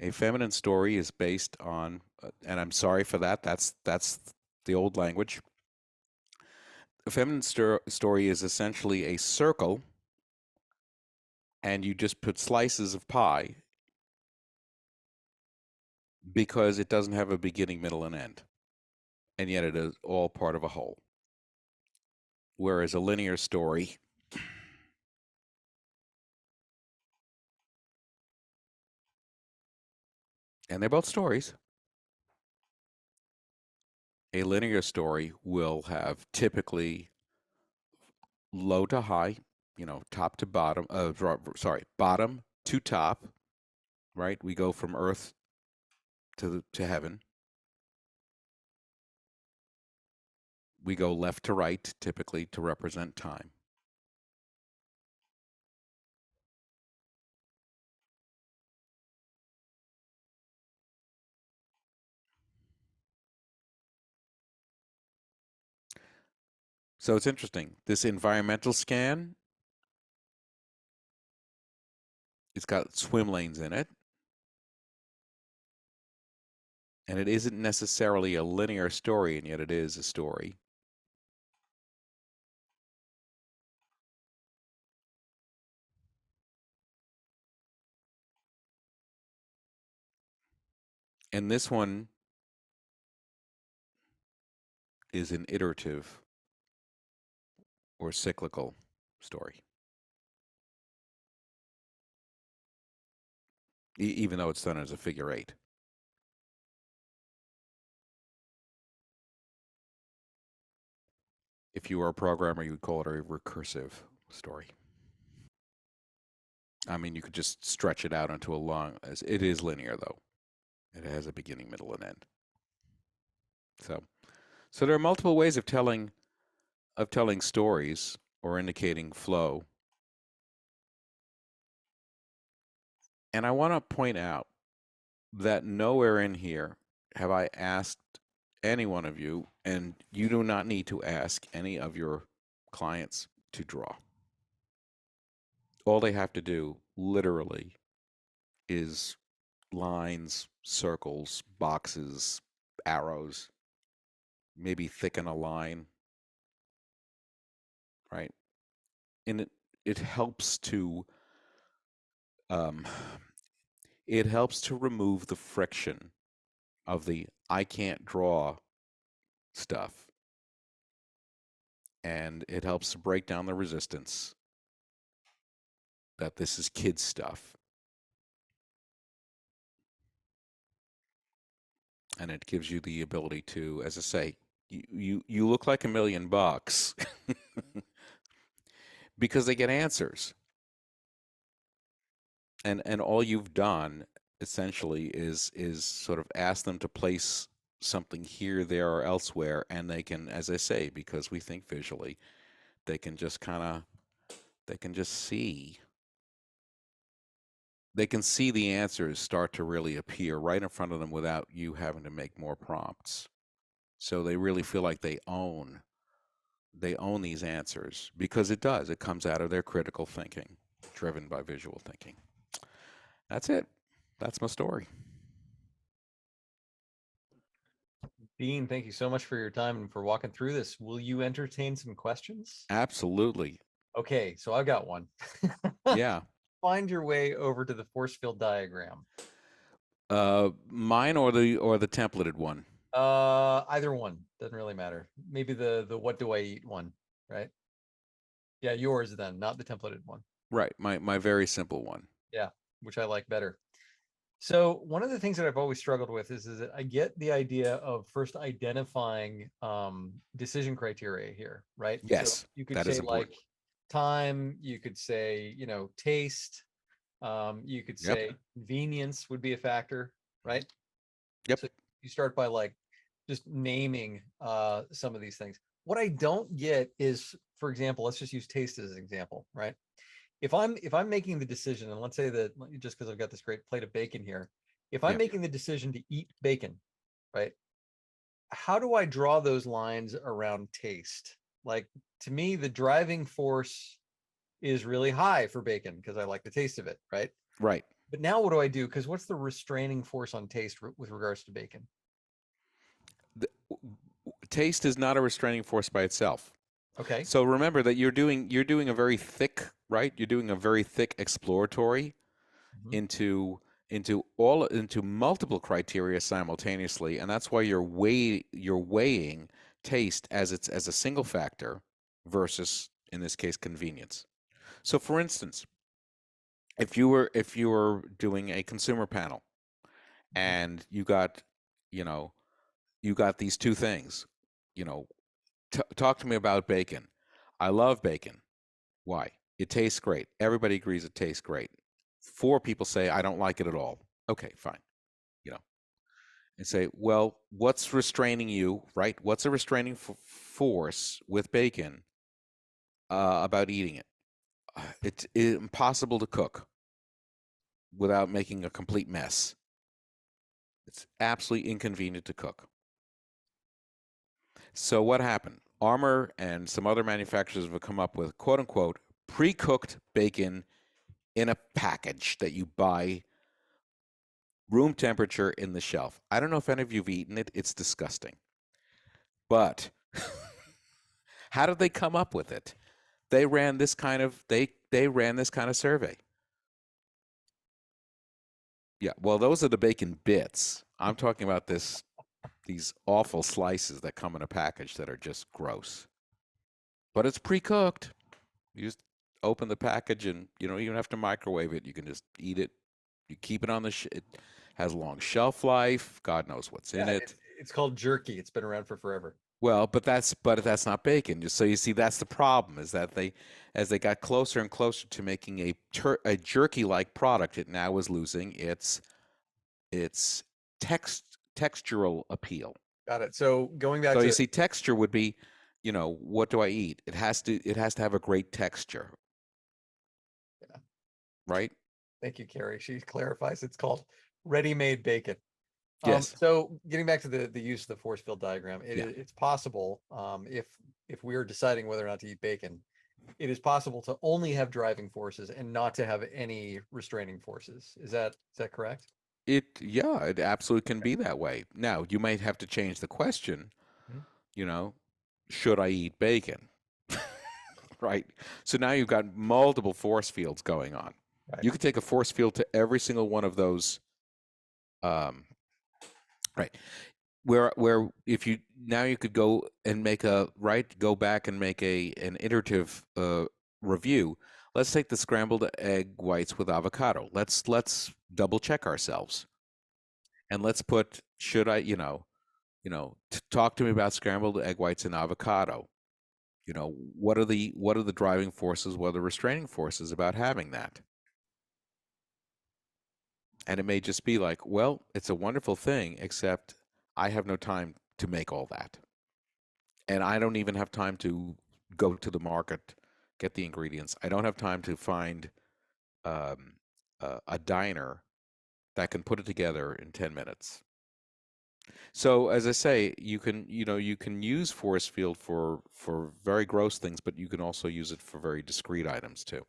S2: A feminine story is based on, and I'm sorry for that, that's the old language. A feminine story is essentially a circle, and you just put slices of pie because it doesn't have a beginning, middle, and end. And yet it is all part of a whole. Whereas a linear story and they're both stories, A linear story will have typically low to high, top to bottom, bottom to top, right? We go from earth to heaven. We go left to right, typically to represent time. So it's interesting. This environmental scan, it's got swim lanes in it. And it isn't necessarily a linear story, and yet it is a story. And this one is an iterative or cyclical story. Even though it's done as a figure 8. If you were a programmer, you would call it a recursive story. I mean, you could just stretch it out into a long, it is linear though. It has a beginning, middle, and end. So there are multiple ways of telling stories or indicating flow. And I want to point out that nowhere in here have I asked any one of you, and you do not need to ask any of your clients to draw. All they have to do, literally, is lines, circles, boxes, arrows, maybe thicken a line, right? And it helps to remove the friction of the I can't draw stuff. And it helps to break down the resistance that this is kids stuff. And it gives you the ability to, as I say, you look like $1 million because they get answers. And all you've done essentially is sort of ask them to place something here, there, or elsewhere, and they can, as I say, because we think visually, they can just see. They can see the answers start to really appear right in front of them without you having to make more prompts. So they really feel like they own these answers, because it comes out of their critical thinking, driven by visual thinking. That's it. That's my story.
S1: Dean, thank you so much for your time and for walking through this. Will you entertain some questions?
S2: Absolutely.
S1: Okay, so I've got one.
S2: Yeah.
S1: Find your way over to the force field diagram.
S2: Mine or the templated one?
S1: Either one, doesn't really matter. Maybe the what do I eat one, right? Yeah, yours then, not the templated one.
S2: Right, my very simple one.
S1: Yeah, which I like better. So one of the things that I've always struggled with is that I get the idea of first identifying decision criteria here, right?
S2: Yes,
S1: so you could
S2: that
S1: say
S2: is important.
S1: like time, you could say, taste, you could
S2: Yep.
S1: say convenience would be a factor, right?
S2: Yep.
S1: So you start by like just naming some of these things. What I don't get is, for example, let's just use taste as an example, right? If I'm making the decision, and let's say that just because I've got this great plate of bacon here, if I'm
S2: Yeah.
S1: making the decision to eat bacon, right? How do I draw those lines around taste? Like, to me, the driving force is really high for bacon because I like the taste of it, right?
S2: Right.
S1: But now what do I do? Because what's the restraining force on taste with regards to bacon?
S2: Taste is not a restraining force by itself.
S1: Okay.
S2: So remember that you're doing a very thick, right? You're doing a very thick exploratory into multiple criteria simultaneously, and that's why you're weighing taste as a single factor versus, in this case, convenience. So for instance, if you were doing a consumer panel and you got, you got these two things. You know, talk to me about bacon. I love bacon. Why? It tastes great. Everybody agrees it tastes great. 4 people say I don't like it at all. Okay, fine. You know, and say, well, what's restraining you, right? What's a restraining force with bacon about eating it? It's impossible to cook without making a complete mess. It's absolutely inconvenient to cook. So what happened? Armour and some other manufacturers have come up with quote unquote pre-cooked bacon in a package that you buy room temperature in the shelf. I don't know if any of you've eaten it. It's disgusting. But how did they come up with it? They ran this kind of they ran this kind of survey. Yeah, well, those are the bacon bits. I'm talking about these awful slices that come in a package that are just gross. But it's pre-cooked. You just open the package and you don't even have to microwave it. You can just eat it. You keep it on the it has long shelf life. God knows what's in it.
S1: It's called jerky. It's been around for forever.
S2: Well, but that's not bacon. So you see, that's the problem, is that as they got closer and closer to making a jerky-like product, it now is losing its textural appeal.
S1: Got it. So going back
S2: So
S1: to
S2: you see, texture would be, you know, what do I eat? It has to have a great texture.
S1: Yeah.
S2: Right?
S1: Thank you, Carrie. She clarifies it's called ready-made bacon.
S2: Yes.
S1: So getting back to the use of the force field diagram, it's possible if we're deciding whether or not to eat bacon, it is possible to only have driving forces and not to have any restraining forces. Is that correct?
S2: It absolutely can be that way. Now, you might have to change the question, you know, should I eat bacon? Right? So now you've got multiple force fields going on.
S1: Right.
S2: You could take a force field to every single one of those right. Where if you could go and make go back and make an iterative review. Let's take the scrambled egg whites with avocado. Let's double check ourselves. And let's put, should I, talk to me about scrambled egg whites and avocado. You know, what are the driving forces, what are the restraining forces about having that? And it may just be like, well, it's a wonderful thing, except I have no time to make all that. And I don't even have time to go to the market, get the ingredients. I don't have time to find a diner that can put it together in 10 minutes. So as I say, you can use force field for very gross things, but you can also use it for very discrete items too.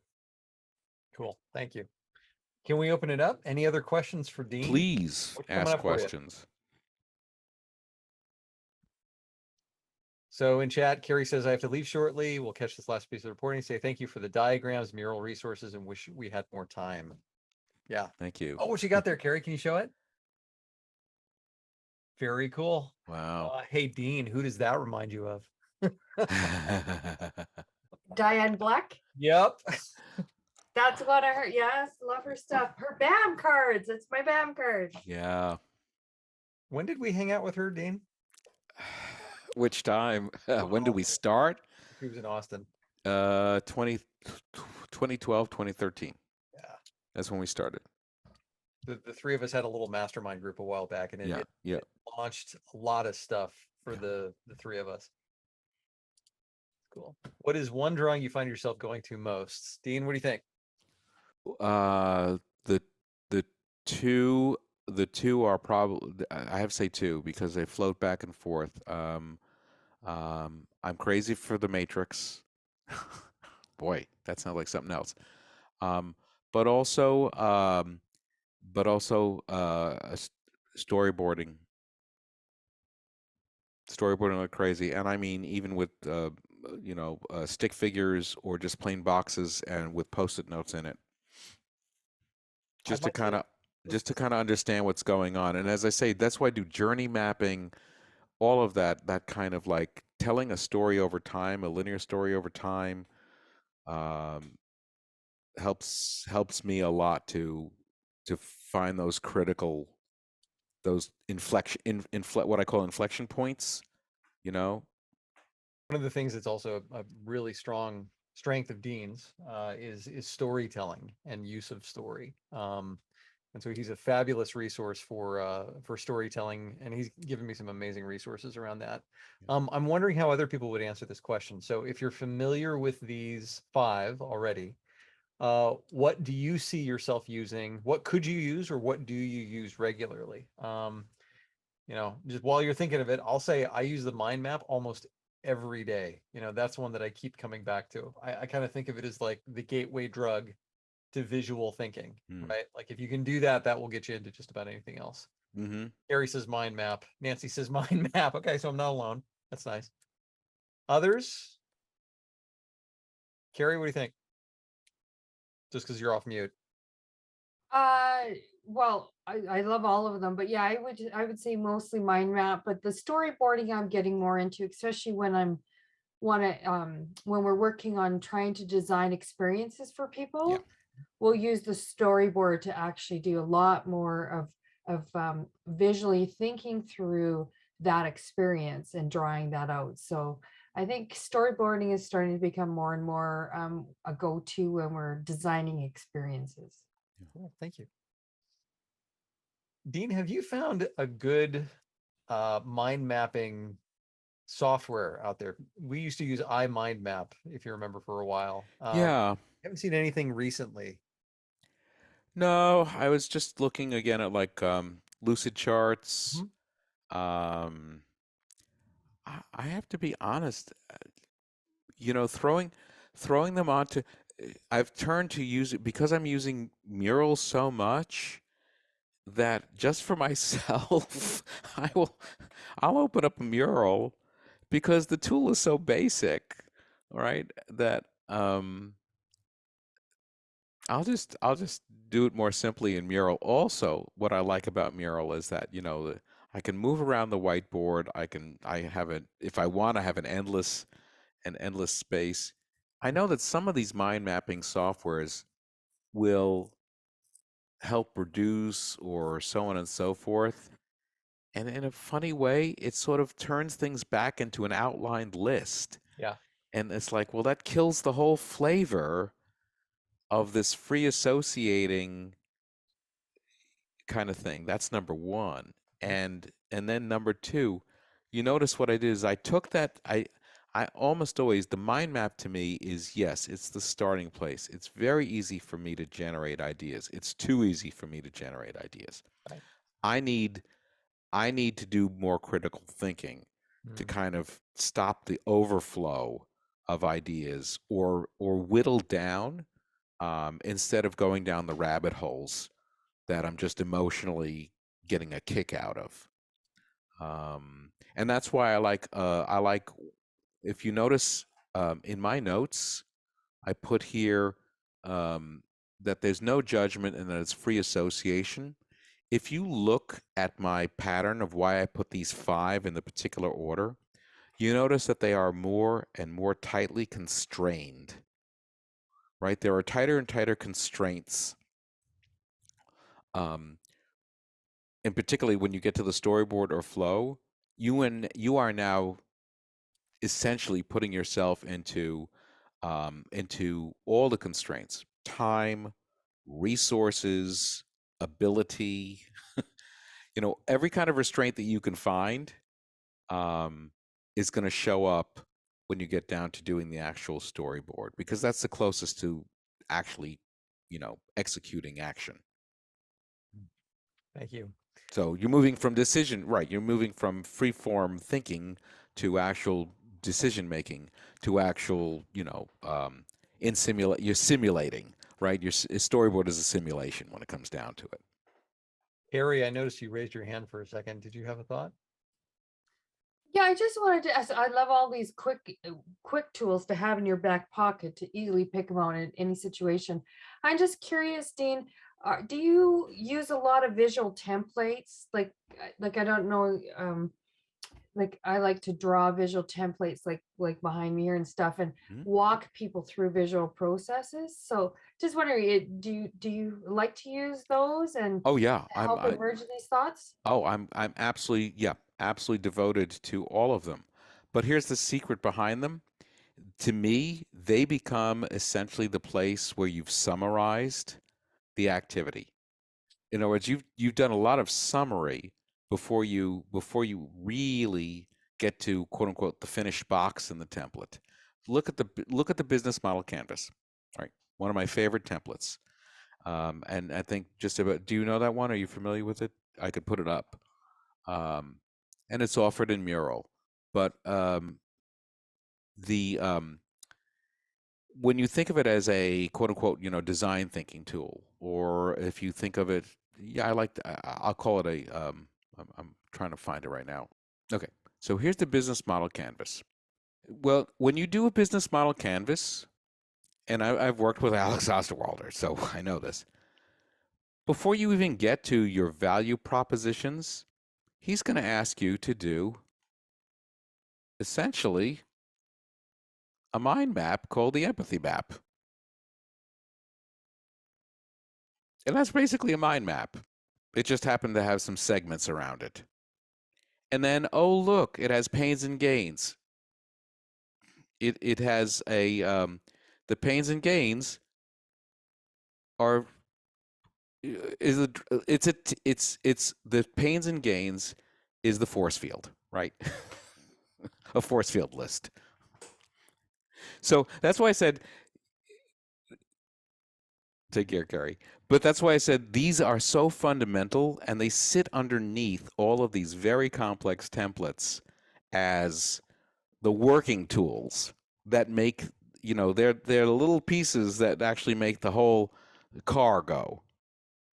S1: Cool. Thank you. Can we open it up? Any other questions for Dean?
S2: Please ask questions.
S1: So in chat, Carrie says, I have to leave shortly. We'll catch this last piece of reporting. Say thank you for the diagrams, mural resources, and wish we had more time. Yeah.
S2: Thank you.
S1: Oh, what you got there, Carrie? Can you show it? Very cool.
S2: Wow.
S1: Hey, Dean, who does that remind you of?
S8: Diane Black.
S1: Yep.
S8: That's what I heard. Yes, love her stuff. Her BAM cards. It's my BAM card.
S2: Yeah.
S1: When did we hang out with her, Dean?
S2: Which time? When did we start?
S1: He was in Austin.
S2: 2012, 2013.
S1: Yeah.
S2: That's when we started.
S1: The three of us had a little mastermind group a while back, and it launched a lot of stuff for the three of us. Cool. What is one drawing you find yourself going to most? Dean, what do you think?
S2: The two are probably, I have to say two because they float back and forth. I'm crazy for the Matrix. Boy, that sounds like something else. But also storyboarding like crazy. And I mean, even with stick figures or just plain boxes and with Post-it notes in it, just to kind of understand what's going on. And as I say, that's why I do journey mapping, all of that kind of like telling a story over time, a linear story over time, helps me a lot to find those critical what I call inflection points, you know.
S1: One of the things that's also a really strong strength of Dean's is storytelling and use of story. And so he's a fabulous resource for storytelling, and he's given me some amazing resources around that. I'm wondering how other people would answer this question. So if you're familiar with these 5 already, what do you see yourself using? What could you use, or what do you use regularly? You know, just while you're thinking of it, I'll say I use the mind map almost every day. You know, that's one that I keep coming back to. I kind of think of it as like the gateway drug to visual thinking, right? Like if you can do that, that will get you into just about anything else. Carrie says mind map. Nancy says mind map. Okay, so I'm not alone. That's nice. Others? Carrie, what do you think? Just because you're off mute.
S8: Well, I love all of them, but yeah, I would say mostly mind map, but the storyboarding I'm getting more into, especially when when we're working on trying to design experiences for people. We'll use the storyboard to actually do a lot more of visually thinking through that experience and drawing that out. So I think storyboarding is starting to become more and more a go-to when we're designing experiences.
S1: Cool, thank you. Dean, have you found a good mind mapping software out there? We used to use iMindMap, if you remember, for a while.
S2: Yeah.
S1: Haven't seen anything recently.
S2: No, I was just looking again at like lucid charts. I have to be honest, you know, throwing them onto, I've turned to use it because I'm using Mural so much that just for myself, I'll open up a Mural because the tool is so basic, right? That I'll just do it more simply in Mural. Also, what I like about Mural is that, you know, I can move around the whiteboard. If I want, I have an endless space. I know that some of these mind mapping softwares will help reduce or so on and so forth. And in a funny way, it sort of turns things back into an outlined list.
S1: Yeah.
S2: And it's like, well, that kills the whole flavor of this free associating kind of thing. That's number one. And then number two, you notice what I did is I took that, I almost always, the mind map to me is, yes, it's the starting place. It's very easy for me to generate ideas. It's too easy for me to generate ideas.
S1: Right.
S2: I need to do more critical thinking to kind of stop the overflow of ideas or whittle down instead of going down the rabbit holes that I'm just emotionally getting a kick out of. And that's why I like, if you notice in my notes, I put here that there's no judgment and that it's free association. If you look at my pattern of why I put these 5 in the particular order, you notice that they are more and more tightly constrained, right? There are tighter and tighter constraints. And particularly when you get to the storyboard or flow, you are now essentially putting yourself into all the constraints: time, resources, ability, you know, every kind of restraint that you can find is going to show up when you get down to doing the actual storyboard, because that's the closest to actually, you know, executing action.
S1: Thank you.
S2: So you're moving from decision, right? You're moving from free form thinking to actual decision making to actual, you know, you're simulating, right? Your storyboard is a simulation when it comes down to it.
S1: Harry, I noticed you raised your hand for a second. Did you have a thought?
S8: Yeah, I just wanted to ask, I love all these quick tools to have in your back pocket to easily pick them out in any situation. I'm just curious, Dean, do you use a lot of visual templates? Like I don't know, I like to draw visual templates like behind me here and stuff, and
S2: Mhm.
S8: walk people through visual processes. So just wondering, do you like to use those and
S2: Oh yeah,
S8: help emerge these thoughts?
S2: I'm absolutely, yeah, absolutely devoted to all of them. But here's the secret behind them. To me, they become essentially the place where you've summarized the activity. In other words, you've done a lot of summary before you really get to quote unquote the finished box in the template. Look at the business model canvas. All right, one of my favorite templates. And I think just about, do you know that one? Are you familiar with it? I could put it up. And it's offered in Mural. But when you think of it as a quote unquote, design thinking tool, or if you think of it, yeah, I'll call it I'm trying to find it right now. Okay, so here's the business model canvas. Well, when you do a business model canvas, and I've worked with Alex Osterwalder, so I know this. Before you even get to your value propositions, he's going to ask you to do essentially a mind map called the empathy map. And that's basically a mind map. It just happened to have some segments around it. And then, oh, look, it has pains and gains. It has the pains and gains are it's the pains and gains is the force field, right? A force field list. So that's why I said, take care, Carrie. But that's why I said these are so fundamental, and they sit underneath all of these very complex templates as the working tools that make, they're the little pieces that actually make the whole car go.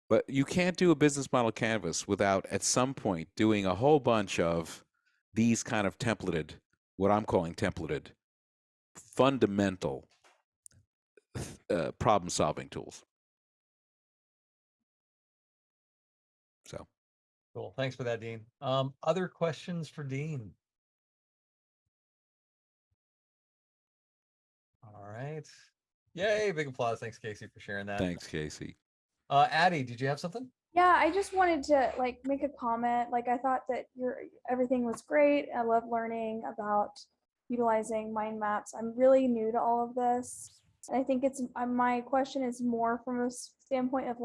S2: But you can't do a business model canvas without at some point doing a whole bunch of these kind of templated, what I'm calling templated, fundamental problem solving tools. So
S1: Cool. Thanks for that, Dean. Other questions for Dean? All right. Yay, big applause. Thanks, Casey, for sharing that.
S2: thanks, Casey.
S1: Addie, did you have something?
S4: Yeah, I just wanted to make a comment. I thought that everything was great. I love learning about utilizing mind maps. I'm really new to all of this. And I think my question is more from a standpoint of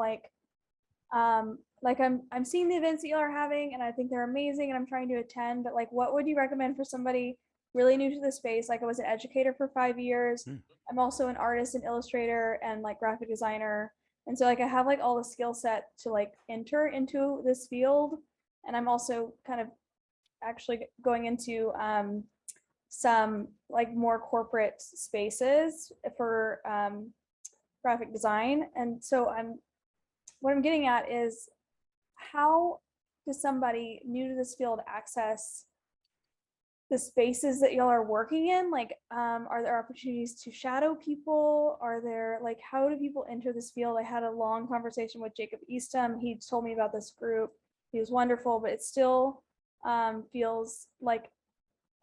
S4: I'm seeing the events that y'all are having and I think they're amazing and I'm trying to attend, but what would you recommend for somebody really new to the space? I was an educator for 5 years. I'm also an artist and illustrator and graphic designer. And so I have all the skill set to enter into this field. And I'm also kind of actually going into some more corporate spaces for graphic design. And so what I'm getting at is, how does somebody new to this field access the spaces that y'all are working in? Are there opportunities to shadow people? Are there how do people enter this field? I had a long conversation with Jacob Eastham. He told me about this group. He was wonderful, but it still feels like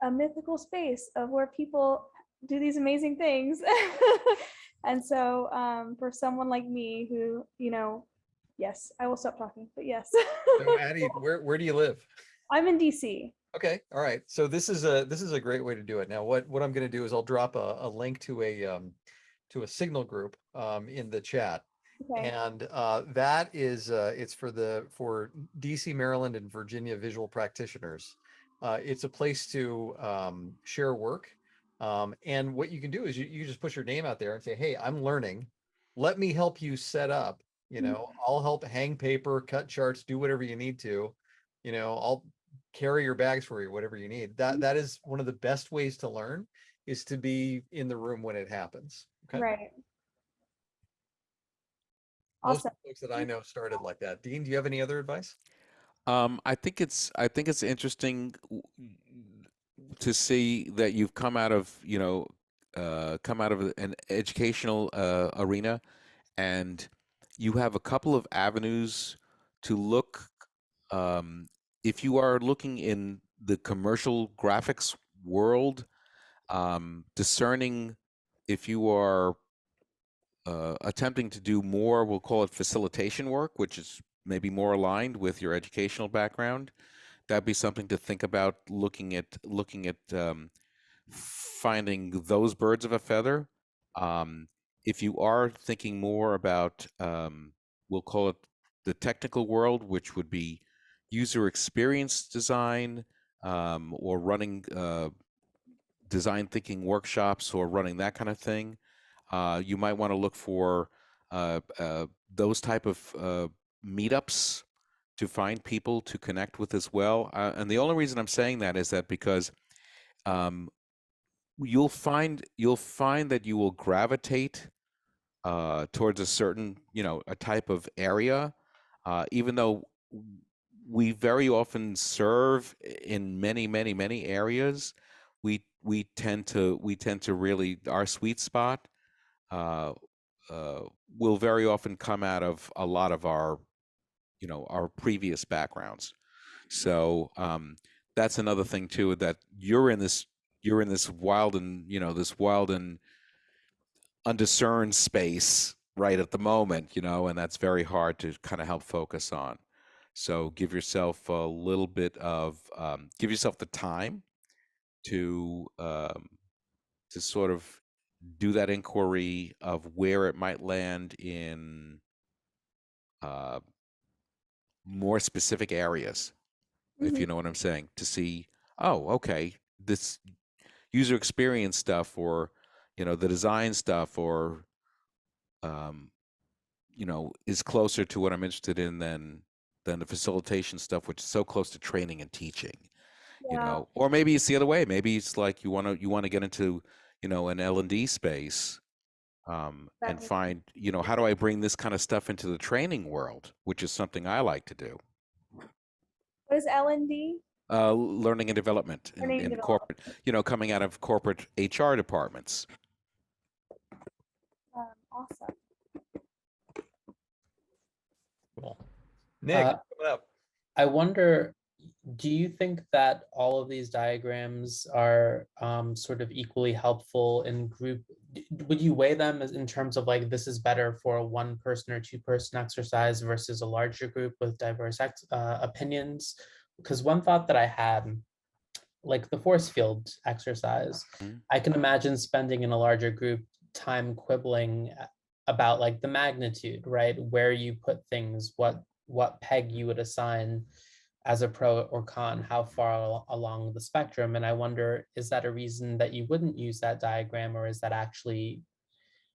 S4: a mythical space of where people do these amazing things. And so for someone like me who, yes, I will stop talking, but yes.
S1: So Addie, where do you live?
S4: I'm in DC.
S1: Okay. All right. So this is a great way to do it. Now, what I'm going to do is I'll drop a link to a Signal group in the chat.
S4: Okay.
S1: And that is it's for DC, Maryland, and Virginia visual practitioners. It's a place to share work. And what you can do is you just push your name out there and say, hey, I'm learning. Let me help you set up. I'll help hang paper, cut charts, do whatever you need to. I'll carry your bags for you, whatever you need. That is one of the best ways to learn, is to be in the room when it happens. Okay.
S4: Right.
S1: Most
S4: Awesome.
S1: folks that I know started like that. Dean, do you have any other advice?
S2: I think it's interesting to see that you've come out of an educational arena, and you have a couple of avenues to look. If you are looking in the commercial graphics world, discerning if you are attempting to do more, we'll call it facilitation work, which is maybe more aligned with your educational background. That'd be something to think about, looking at finding those birds of a feather. If you are thinking more about, we'll call it the technical world, which would be user experience design, or running design thinking workshops, or running that kind of thing, you might want to look for those type of meetups to find people to connect with as well. And the only reason I'm saying that is that because you'll find that you will gravitate towards a certain, a type of area, even though we very often serve in many areas. We tend to really, our sweet spot will very often come out of a lot of our our previous backgrounds. So that's another thing too, that you're in this wild and this wild and undiscerned space right at the moment, and that's very hard to kind of help focus on. So give yourself a little bit of give yourself the time to sort of do that inquiry of where it might land in more specific areas, if you know what I'm saying, to see, oh, okay, this user experience stuff, or the design stuff, or is closer to what I'm interested in than the facilitation stuff, which is so close to training and teaching.
S4: Yeah.
S2: Or maybe it's the other way. Maybe it's like you want to get into an L&D space, and
S4: That
S2: find, how do I bring this kind of stuff into the training world, which is something I like to do.
S4: What is L&D?
S2: Learning and development
S4: Learning and
S2: in corporate, coming out of corporate HR departments.
S4: Awesome.
S1: Cool. Nick,
S3: Uh,
S1: coming up.
S3: I wonder, do you think that all of these diagrams are sort of equally helpful in group? Would you weigh them as in terms of like, this is better for a 1-person or 2-person exercise versus a larger group with diverse opinions? Because one thought that I had, like the force field exercise, I can imagine spending in a larger group time quibbling about like the magnitude, right? Where you put things, what peg you would assign as a pro or con, how far along the spectrum. And I wonder, is that a reason that you wouldn't use that diagram, or is that actually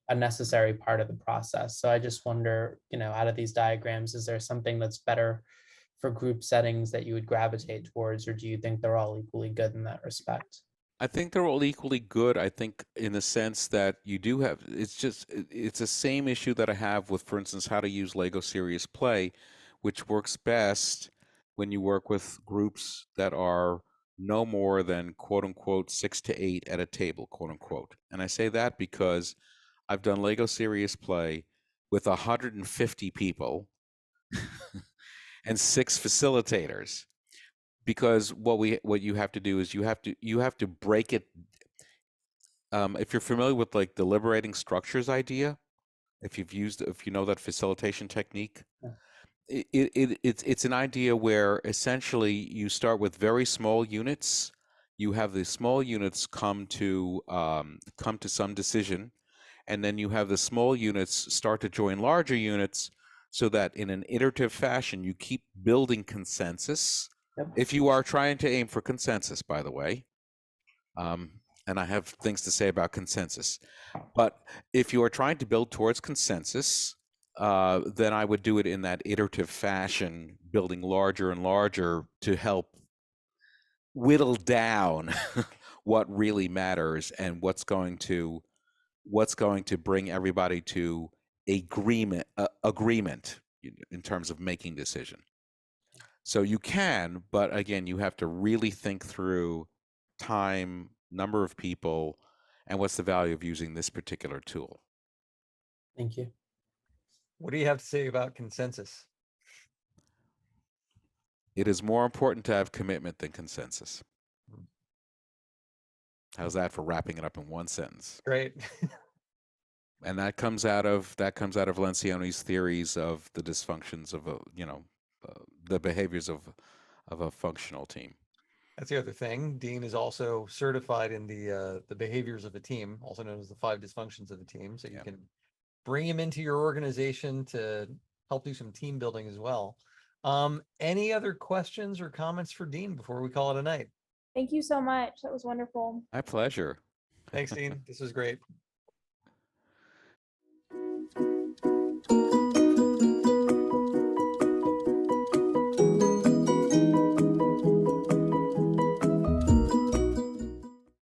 S3: a necessary part of the process? So I just wonder, out of these diagrams, is there something that's better for group settings that you would gravitate towards, or do you think they're all equally good in that respect?
S2: I think they're all equally good. I think in the sense that you do have, it's the same issue that I have with, for instance, how to use Lego Serious Play, which works best when you work with groups that are no more than quote unquote 6 to 8 at a table, quote unquote. And I say that because I've done Lego Serious Play with 150 people and 6 facilitators. Because what you have to do is you have to break it. If you're familiar with like the liberating structures idea, if you know that facilitation technique, it's an idea where essentially you start with very small units. You have the small units come to some decision, and then you have the small units start to join larger units, so that in an iterative fashion you keep building consensus.
S3: Yep.
S2: If you are trying to aim for consensus, by the way, and I have things to say about consensus, but if you are trying to build towards consensus, then I would do it in that iterative fashion, building larger and larger to help whittle down what really matters and what's going to bring everybody to agreement in terms of making decision. So you can, but again, you have to really think through time, number of people, and what's the value of using this particular tool.
S3: Thank you.
S1: What do you have to say about consensus?
S2: It is more important to have commitment than consensus. How's that for wrapping it up in one sentence?
S1: Great.
S2: And that comes out of Lencioni's theories of the dysfunctions of the behaviors of a functional team.
S1: That's the other thing. Dean is also certified in the behaviors of a team, also known as the 5 dysfunctions of a team. So you
S2: Yeah.
S1: can bring him into your organization to help do some team building as well. Any other questions or comments for Dean before we call it a night?
S4: Thank you so much. That was wonderful.
S2: My pleasure.
S1: Thanks, Dean. This was great.